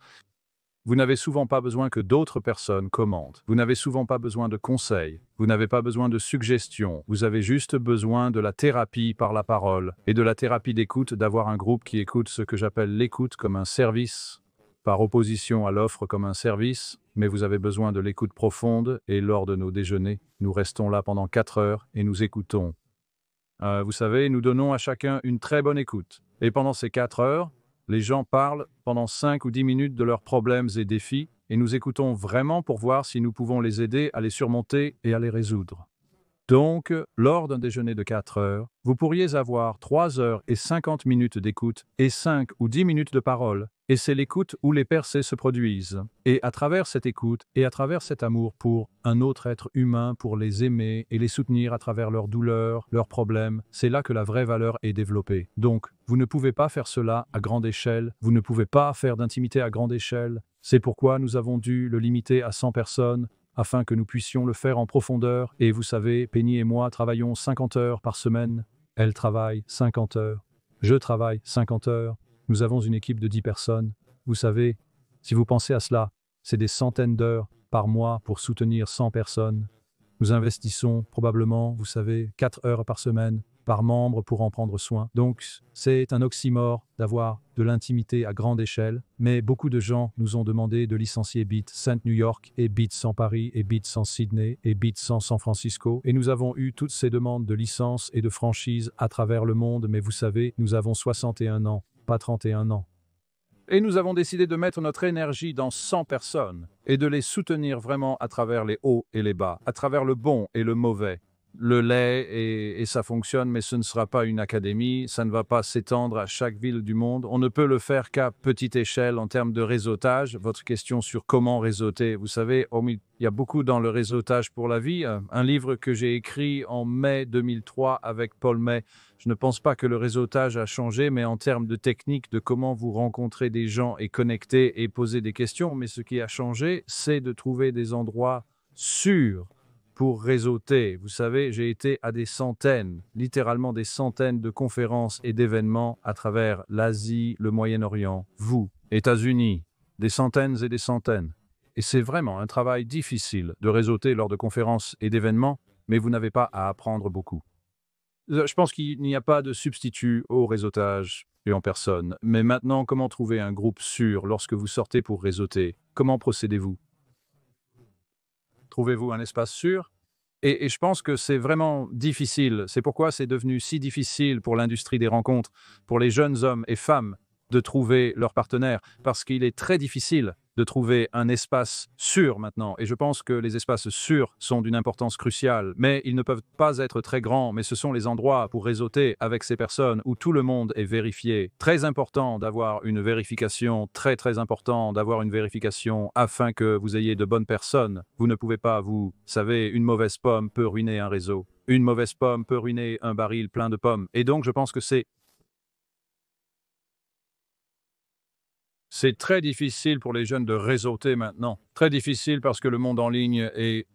Vous n'avez souvent pas besoin que d'autres personnes commentent. Vous n'avez souvent pas besoin de conseils. Vous n'avez pas besoin de suggestions. Vous avez juste besoin de la thérapie par la parole et de la thérapie d'écoute, d'avoir un groupe qui écoute ce que j'appelle l'écoute comme un service, par opposition à l'offre comme un service, mais vous avez besoin de l'écoute profonde et lors de nos déjeuners, nous restons là pendant 4 heures et nous écoutons. Vous savez, nous donnons à chacun une très bonne écoute. Et pendant ces 4 heures, les gens parlent pendant 5 ou 10 minutes de leurs problèmes et défis, et nous écoutons vraiment pour voir si nous pouvons les aider à les surmonter et à les résoudre. Donc, lors d'un déjeuner de 4 heures, vous pourriez avoir 3 heures et 50 minutes d'écoute et 5 ou 10 minutes de parole. Et c'est l'écoute où les percées se produisent. Et à travers cette écoute et à travers cet amour pour un autre être humain, pour les aimer et les soutenir à travers leurs douleurs, leurs problèmes, c'est là que la vraie valeur est développée. Donc, vous ne pouvez pas faire cela à grande échelle, vous ne pouvez pas faire d'intimité à grande échelle. C'est pourquoi nous avons dû le limiter à 100 personnes, afin que nous puissions le faire en profondeur. Et vous savez, Penny et moi travaillons 50 heures par semaine. Elle travaille 50 heures. Je travaille 50 heures. Nous avons une équipe de 10 personnes. Vous savez, si vous pensez à cela, c'est des centaines d'heures par mois pour soutenir 100 personnes. Nous investissons probablement, vous savez, 4 heures par semaine par membre pour en prendre soin. Donc, c'est un oxymore d'avoir de l'intimité à grande échelle, mais beaucoup de gens nous ont demandé de licencier BitSent New York et BitSent Paris et BitSent Sydney et BitSent San Francisco, et nous avons eu toutes ces demandes de licence et de franchise à travers le monde, mais vous savez, nous avons 61 ans, pas 31 ans. Et nous avons décidé de mettre notre énergie dans 100 personnes et de les soutenir vraiment à travers les hauts et les bas, à travers le bon et le mauvais. Le lait et ça fonctionne, mais ce ne sera pas une académie, ça ne va pas s'étendre à chaque ville du monde. On ne peut le faire qu'à petite échelle en termes de réseautage. Votre question sur comment réseauter, vous savez, il y a beaucoup dans le réseautage pour la vie. Un livre que j'ai écrit en mai 2003 avec Paul May. Je ne pense pas que le réseautage a changé, mais en termes de technique, de comment vous rencontrez des gens et connecter et poser des questions. Mais ce qui a changé, c'est de trouver des endroits sûrs pour réseauter. Vous savez, j'ai été à des centaines, littéralement des centaines de conférences et d'événements à travers l'Asie, le Moyen-Orient, vous, États-Unis, des centaines et des centaines. Et c'est vraiment un travail difficile de réseauter lors de conférences et d'événements, mais vous n'avez pas à apprendre beaucoup. Je pense qu'il n'y a pas de substitut au réseautage et en personne. Mais maintenant, comment trouver un groupe sûr lorsque vous sortez pour réseauter? Comment procédez-vous? Trouvez-vous un espace sûr? Et je pense que c'est vraiment difficile. C'est pourquoi c'est devenu si difficile pour l'industrie des rencontres, pour les jeunes hommes et femmes, de trouver leur partenaire, parce qu'il est très difficile de trouver un espace sûr maintenant. Et je pense que les espaces sûrs sont d'une importance cruciale. Mais ils ne peuvent pas être très grands, mais ce sont les endroits pour réseauter avec ces personnes où tout le monde est vérifié. Très important d'avoir une vérification, très important d'avoir une vérification afin que vous ayez de bonnes personnes. Vous ne pouvez pas, vous savez, une mauvaise pomme peut ruiner un réseau. Une mauvaise pomme peut ruiner un baril plein de pommes. Et donc, je pense que c'est très difficile pour les jeunes de réseauter maintenant. Très difficile parce que le monde en ligne est...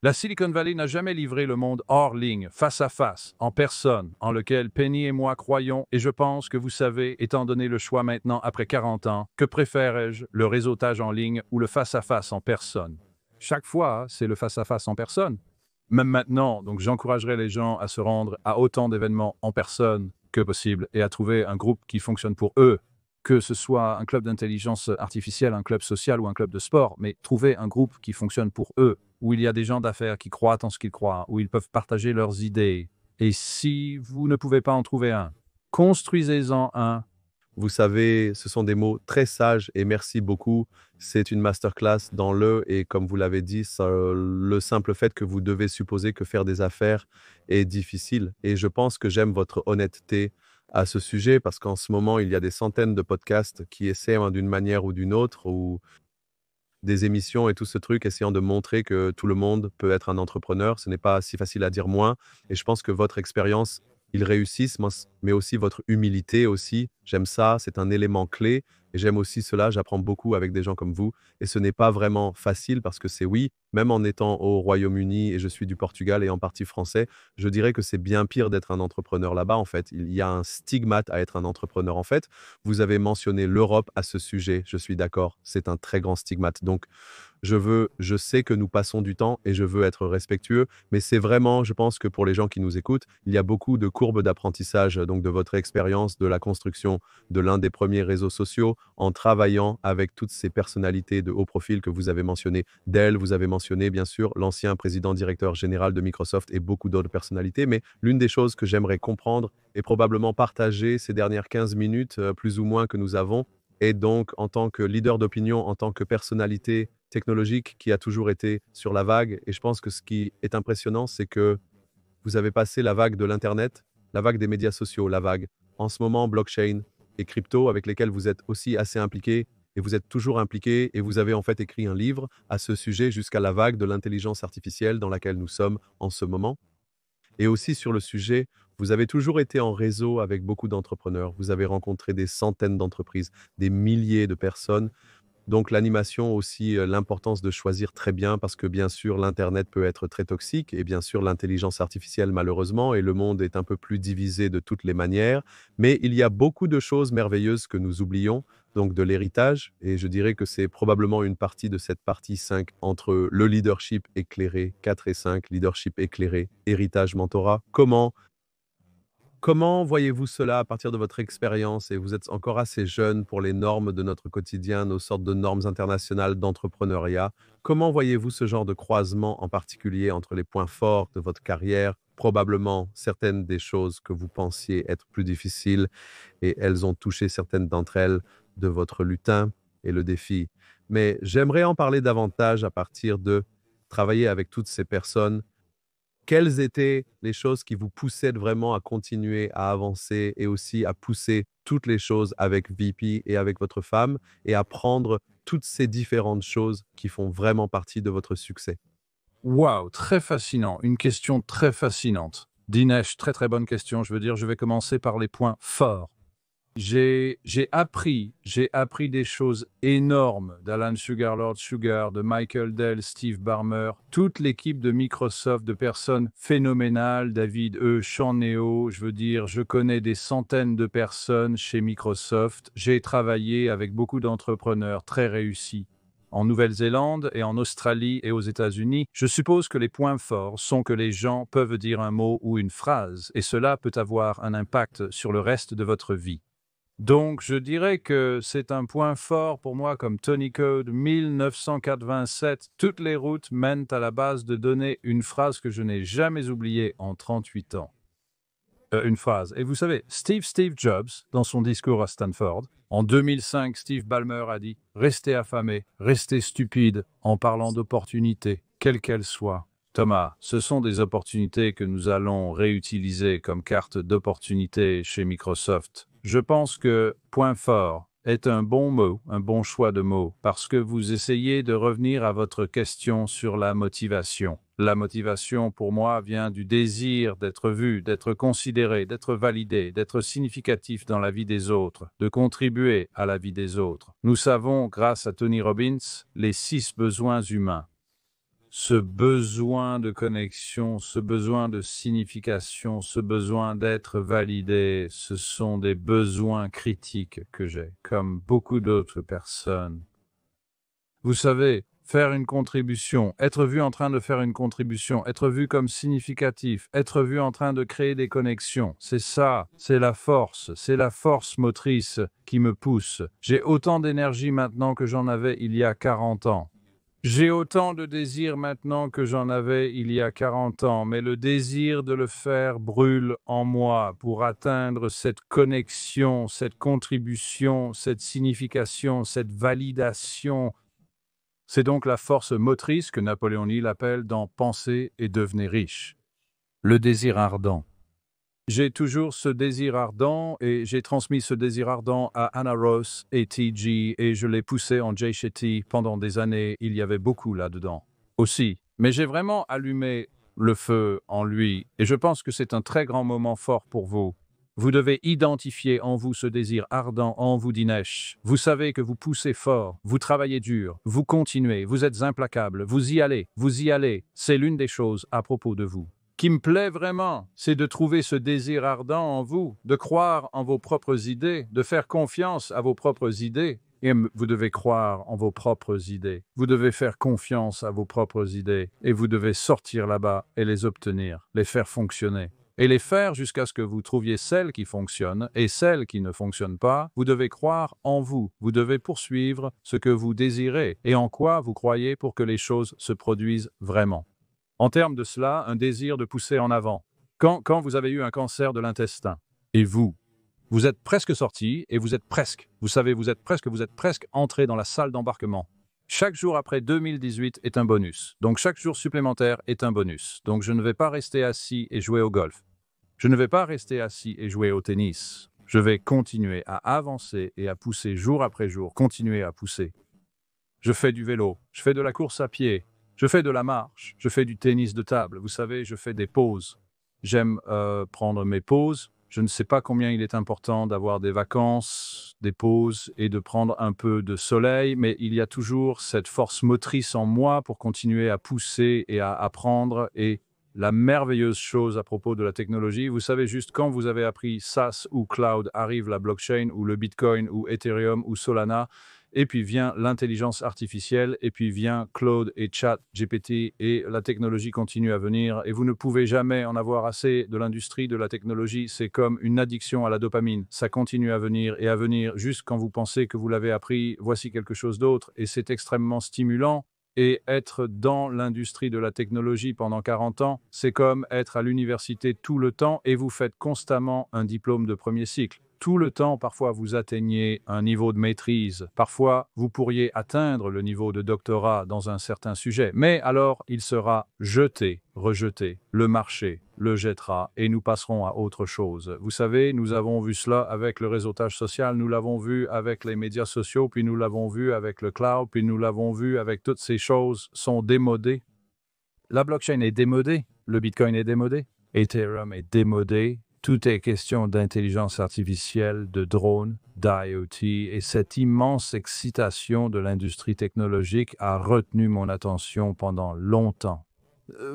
La Silicon Valley n'a jamais livré le monde hors ligne, face à face, en personne, en lequel Penny et moi croyons, et je pense que vous savez, étant donné le choix maintenant après 40 ans, que préférais-je, le réseautage en ligne ou le face-à-face en personne? Chaque fois, c'est le face-à-face en personne. Même maintenant, donc j'encouragerais les gens à se rendre à autant d'événements en personne que possible et à trouver un groupe qui fonctionne pour eux, que ce soit un club d'intelligence artificielle, un club social ou un club de sport, mais trouver un groupe qui fonctionne pour eux, où il y a des gens d'affaires qui croient en ce qu'ils croient, où ils peuvent partager leurs idées. Et si vous ne pouvez pas en trouver un, construisez-en un. Vous savez, ce sont des mots très sages et merci beaucoup. C'est une masterclass dans et comme vous l'avez dit, le simple fait que vous devez supposer que faire des affaires est difficile. Et je pense que j'aime votre honnêteté à ce sujet parce qu'en ce moment, il y a des centaines de podcasts qui essaient d'une manière ou d'une autre, ou des émissions et tout ce truc, essayant de montrer que tout le monde peut être un entrepreneur. Ce n'est pas si facile à dire moins. Et je pense que votre expérience, ils réussissent, mais aussi votre humilité aussi. J'aime ça, c'est un élément clé. Et j'aime aussi cela, j'apprends beaucoup avec des gens comme vous. Et ce n'est pas vraiment facile parce que c'est oui, même en étant au Royaume-Uni et je suis du Portugal et en partie français, je dirais que c'est bien pire d'être un entrepreneur là-bas en fait. Il y a un stigmate à être un entrepreneur en fait. Vous avez mentionné l'Europe à ce sujet, je suis d'accord, c'est un très grand stigmate. Donc, je sais que nous passons du temps et je veux être respectueux, mais c'est vraiment, je pense que pour les gens qui nous écoutent, il y a beaucoup de courbes d'apprentissage, donc de votre expérience, de la construction de l'un des premiers réseaux sociaux, en travaillant avec toutes ces personnalités de haut profil que vous avez mentionnées. Dell, vous avez mentionné, bien sûr, l'ancien président directeur général de Microsoft et beaucoup d'autres personnalités, mais l'une des choses que j'aimerais comprendre et probablement partager ces dernières 15 minutes, plus ou moins, que nous avons, et donc, en tant que leader d'opinion, en tant que personnalité technologique qui a toujours été sur la vague, et je pense que ce qui est impressionnant, c'est que vous avez passé la vague de l'Internet, la vague des médias sociaux, la vague, en ce moment, blockchain et crypto, avec lesquels vous êtes aussi assez impliqué, et vous êtes toujours impliqué, et vous avez en fait écrit un livre à ce sujet jusqu'à la vague de l'intelligence artificielle dans laquelle nous sommes en ce moment. Et aussi sur le sujet, vous avez toujours été en réseau avec beaucoup d'entrepreneurs. Vous avez rencontré des centaines d'entreprises, des milliers de personnes. Donc l'animation aussi, l'importance de choisir très bien parce que bien sûr l'internet peut être très toxique et bien sûr l'intelligence artificielle malheureusement et le monde est un peu plus divisé de toutes les manières. Mais il y a beaucoup de choses merveilleuses que nous oublions, donc de l'héritage et je dirais que c'est probablement une partie de cette partie 5 entre le leadership éclairé, 4 et 5, leadership éclairé, héritage, mentorat. Comment voyez-vous cela à partir de votre expérience et vous êtes encore assez jeune pour les normes de notre quotidien, nos sortes de normes internationales d'entrepreneuriat. Comment voyez-vous ce genre de croisement en particulier entre les points forts de votre carrière, probablement certaines des choses que vous pensiez être plus difficiles et elles ont touché certaines d'entre elles de votre lutin et le défi. Mais j'aimerais en parler davantage à partir de travailler avec toutes ces personnes. Quelles étaient les choses qui vous poussaient vraiment à continuer à avancer et aussi à pousser toutes les choses avec VP et avec votre femme et à prendre toutes ces différentes choses qui font vraiment partie de votre succès? Waouh, très fascinant. Une question très fascinante. Dinesh, très bonne question. Je veux dire, je vais commencer par les points forts. J'ai appris des choses énormes d'Alan Sugar, Lord Sugar, de Michael Dell, Steve Ballmer, toute l'équipe de Microsoft, de personnes phénoménales, David Sean Neo, je veux dire, je connais des centaines de personnes chez Microsoft. J'ai travaillé avec beaucoup d'entrepreneurs très réussis en Nouvelle-Zélande et en Australie et aux États-Unis. Je suppose que les points forts sont que les gens peuvent dire un mot ou une phrase, et cela peut avoir un impact sur le reste de votre vie. Donc, je dirais que c'est un point fort pour moi comme Tony Code 1987. Toutes les routes mènent à la base de données, une phrase que je n'ai jamais oubliée en 38 ans. une phrase. Et vous savez, Steve Jobs, dans son discours à Stanford, en 2005, Steve Ballmer a dit « Restez affamés, restez stupides en parlant d'opportunités, quelles qu'elles soient. » Thomas, ce sont des opportunités que nous allons réutiliser comme carte d'opportunité chez Microsoft. Je pense que « point fort » est un bon mot, un bon choix de mots, parce que vous essayez de revenir à votre question sur la motivation. La motivation, pour moi, vient du désir d'être vu, d'être considéré, d'être validé, d'être significatif dans la vie des autres, de contribuer à la vie des autres. Nous savons, grâce à Tony Robbins, les 6 besoins humains. Ce besoin de connexion, ce besoin de signification, ce besoin d'être validé, ce sont des besoins critiques que j'ai, comme beaucoup d'autres personnes. Vous savez, faire une contribution, être vu en train de faire une contribution, être vu comme significatif, être vu en train de créer des connexions, c'est ça, c'est la force motrice qui me pousse. J'ai autant d'énergie maintenant que j'en avais il y a 40 ans. J'ai autant de désir maintenant que j'en avais il y a 40 ans, mais le désir de le faire brûle en moi pour atteindre cette connexion, cette contribution, cette signification, cette validation. C'est donc la force motrice que Napoléon Hill appelle dans Penser et devenez riche. Le désir ardent. J'ai toujours ce désir ardent et j'ai transmis ce désir ardent à Anna Ross et TG et je l'ai poussé en Jay Shetty pendant des années. Il y avait beaucoup là-dedans aussi. Mais j'ai vraiment allumé le feu en lui et je pense que c'est un très grand moment fort pour vous. Vous devez identifier en vous ce désir ardent en vous, Dinesh. Vous savez que vous poussez fort, vous travaillez dur, vous continuez, vous êtes implacable, vous y allez. C'est l'une des choses à propos de vous qui me plaît vraiment, c'est de trouver ce désir ardent en vous, de croire en vos propres idées, de faire confiance à vos propres idées. Et vous devez croire en vos propres idées. Vous devez faire confiance à vos propres idées. Et vous devez sortir là-bas et les obtenir, les faire fonctionner. Et les faire jusqu'à ce que vous trouviez celles qui fonctionnent et celles qui ne fonctionnent pas. Vous devez croire en vous. Vous devez poursuivre ce que vous désirez et en quoi vous croyez pour que les choses se produisent vraiment. En termes de cela, un désir de pousser en avant. Quand vous avez eu un cancer de l'intestin, et vous êtes presque sorti, et vous êtes presque entré dans la salle d'embarquement. Chaque jour après 2018 est un bonus. Donc chaque jour supplémentaire est un bonus. Donc je ne vais pas rester assis et jouer au golf. Je ne vais pas rester assis et jouer au tennis. Je vais continuer à avancer et à pousser jour après jour, continuer à pousser. Je fais du vélo, je fais de la course à pied, je fais de la marche, je fais du tennis de table. Vous savez, je fais des pauses. J'aime prendre mes pauses. Je ne sais pas combien il est important d'avoir des vacances, des pauses et de prendre un peu de soleil, mais il y a toujours cette force motrice en moi pour continuer à pousser et à apprendre. Et la merveilleuse chose à propos de la technologie, vous savez, juste quand vous avez appris SaaS ou Cloud, arrive la blockchain ou le Bitcoin ou Ethereum ou Solana, et puis vient l'intelligence artificielle, et puis vient Claude et ChatGPT, et la technologie continue à venir, et vous ne pouvez jamais en avoir assez de l'industrie de la technologie. C'est comme une addiction à la dopamine. Ça continue à venir, juste quand vous pensez que vous l'avez appris, voici quelque chose d'autre, et c'est extrêmement stimulant. Et être dans l'industrie de la technologie pendant 40 ans, c'est comme être à l'université tout le temps, et vous faites constamment un diplôme de premier cycle. Tout le temps, parfois, vous atteignez un niveau de maîtrise. Parfois, vous pourriez atteindre le niveau de doctorat dans un certain sujet. Mais alors, il sera jeté, rejeté. Le marché le jettera et nous passerons à autre chose. Vous savez, nous avons vu cela avec le réseautage social, nous l'avons vu avec les médias sociaux, puis nous l'avons vu avec le cloud, puis nous l'avons vu avec toutes ces choses sont démodées. La blockchain est démodée, le Bitcoin est démodé, Ethereum est démodé. Tout est question d'intelligence artificielle, de drones, d'IoT, et cette immense excitation de l'industrie technologique a retenu mon attention pendant longtemps.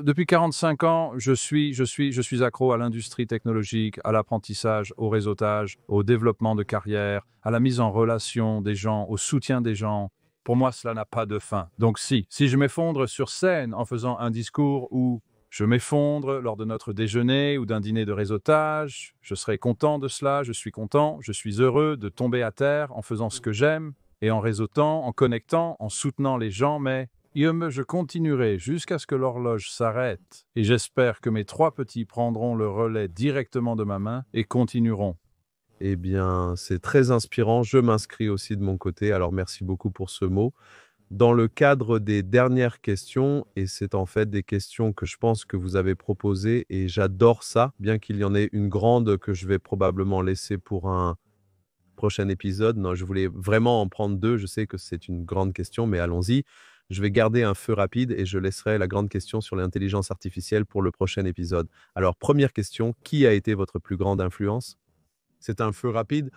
Depuis 45 ans, je suis accro à l'industrie technologique, à l'apprentissage, au réseautage, au développement de carrière, à la mise en relation des gens, au soutien des gens. Pour moi, cela n'a pas de fin. Donc si je m'effondre sur scène en faisant un discours où je m'effondre lors de notre déjeuner ou d'un dîner de réseautage, je serai content de cela, je suis heureux de tomber à terre en faisant ce que j'aime et en réseautant, en connectant, en soutenant les gens, mais Je continuerai jusqu'à ce que l'horloge s'arrête et j'espère que mes 3 petits prendront le relais directement de ma main et continueront. Eh bien, c'est très inspirant. Je m'inscris aussi de mon côté. Alors, merci beaucoup pour ce mot. Dans le cadre des dernières questions, et c'est en fait des questions que je pense que vous avez proposées, et j'adore ça, bien qu'il y en ait une grande que je vais probablement laisser pour un prochain épisode. Non, je voulais vraiment en prendre 2. Je sais que c'est une grande question, mais allons-y. Je vais garder un feu rapide et je laisserai la grande question sur l'intelligence artificielle pour le prochain épisode. Alors, première question, qui a été votre plus grande influence? C'est un feu rapide.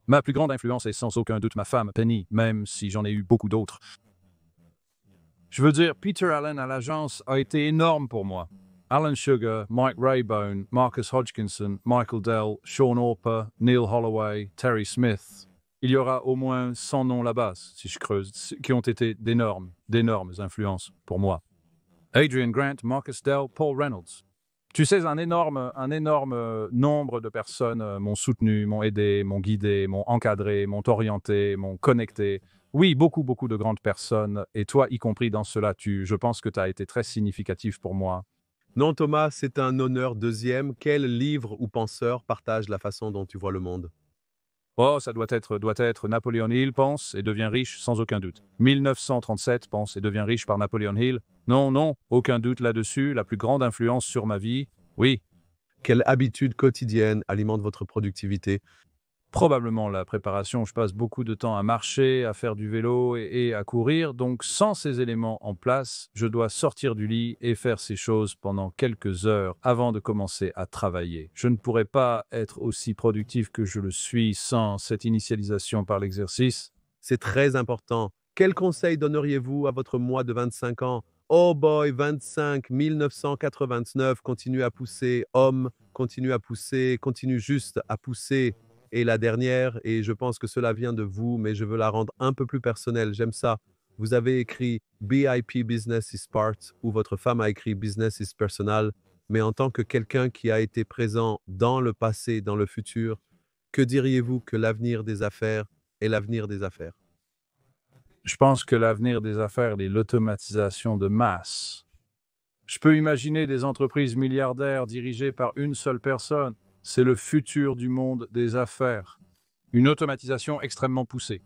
Ma plus grande influence est sans aucun doute ma femme, Penny, même si j'en ai eu beaucoup d'autres. Je veux dire, Peter Allen à l'agence a été énorme pour moi. Alan Sugar, Mike Raybone, Marcus Hodgkinson, Michael Dell, Sean Orper, Neil Holloway, Terry Smith. Il y aura au moins 100 noms là-bas, si je creuse, qui ont été d'énormes influences pour moi. Adrian Grant, Marcus Dell, Paul Reynolds. Tu sais, un énorme nombre de personnes m'ont soutenu, m'ont aidé, m'ont guidé, m'ont encadré, m'ont orienté, m'ont connecté. Oui, beaucoup de grandes personnes, et toi y compris dans cela, je pense que tu as été très significatif pour moi. Non, Thomas, c'est un honneur. Deuxième, quel livre ou penseur partage la façon dont tu vois le monde? Oh, ça doit être Napoleon Hill, pense, et devient riche sans aucun doute. 1937, pense, et devient riche par Napoleon Hill. Non, aucun doute là-dessus, la plus grande influence sur ma vie, oui. Quelle habitude quotidienne alimente votre productivité? Probablement la préparation, je passe beaucoup de temps à marcher, à faire du vélo et à courir, donc sans ces éléments en place, je dois sortir du lit et faire ces choses pendant quelques heures avant de commencer à travailler. Je ne pourrais pas être aussi productif que je le suis sans cette initialisation par l'exercice. C'est très important. Quel conseil donneriez-vous à votre moi de 25 ans? Oh boy, 25, 1989, continue à pousser, homme, continue à pousser, continue juste à pousser. Et la dernière, et je pense que cela vient de vous, mais je veux la rendre un peu plus personnelle, j'aime ça. Vous avez écrit BIP Business is Part, ou votre femme a écrit Business is Personal, mais en tant que quelqu'un qui a été présent dans le passé, dans le futur, que diriez-vous que l'avenir des affaires est l'avenir des affaires? Je pense que l'avenir des affaires est l'automatisation de masse. Je peux imaginer des entreprises milliardaires dirigées par une seule personne. C'est le futur du monde des affaires. Une automatisation extrêmement poussée.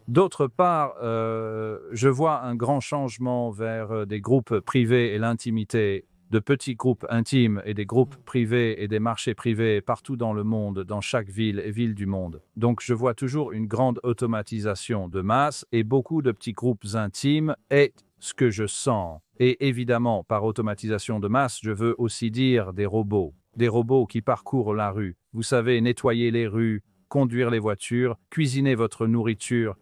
D'autre part, je vois un grand changement vers des groupes privés et l'intimité, de petits groupes intimes et des groupes privés et des marchés privés partout dans le monde, dans chaque ville et ville du monde. Donc je vois toujours une grande automatisation de masse et beaucoup de petits groupes intimes et ce que je sens. Et évidemment, par automatisation de masse, je veux aussi dire des robots. Des robots qui parcourent la rue. Vous savez, nettoyer les rues, conduire les voitures, cuisiner votre nourriture,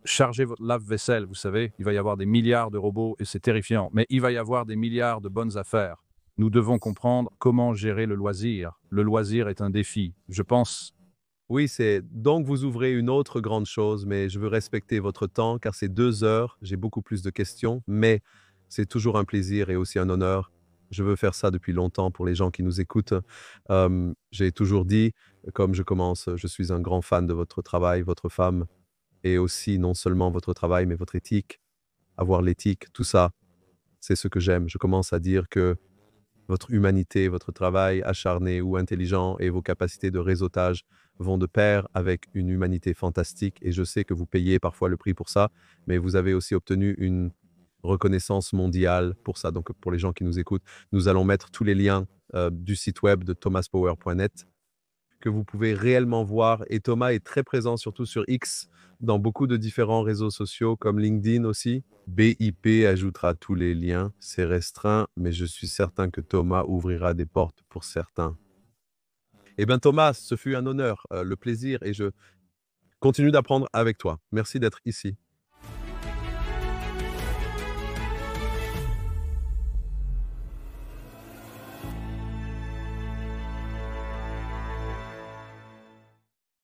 charger votre lave-vaisselle, vous savez, il va y avoir des milliards de robots et c'est terrifiant, mais il va y avoir des milliards de bonnes affaires. Nous devons comprendre comment gérer le loisir. Le loisir est un défi, je pense. Oui, c'est donc vous ouvrez une autre grande chose, mais je veux respecter votre temps car c'est 2 heures, j'ai beaucoup plus de questions, mais c'est toujours un plaisir et aussi un honneur. Je veux faire ça depuis longtemps pour les gens qui nous écoutent. J'ai toujours dit, comme je commence, je suis un grand fan de votre travail, votre femme, et aussi non seulement votre travail, mais votre éthique, avoir l'éthique, tout ça, c'est ce que j'aime. Je commence à dire que votre humanité, votre travail acharné ou intelligent et vos capacités de réseautage vont de pair avec une humanité fantastique. Et je sais que vous payez parfois le prix pour ça, mais vous avez aussi obtenu une reconnaissance mondiale pour ça. Donc, pour les gens qui nous écoutent, nous allons mettre tous les liens du site web de thomaspower.net que vous pouvez réellement voir. Et Thomas est très présent, surtout sur X, dans beaucoup de différents réseaux sociaux comme LinkedIn aussi. BIP ajoutera tous les liens. C'est restreint, mais je suis certain que Thomas ouvrira des portes pour certains. Eh bien, Thomas, ce fut un honneur, le plaisir, et je continue d'apprendre avec toi. Merci d'être ici.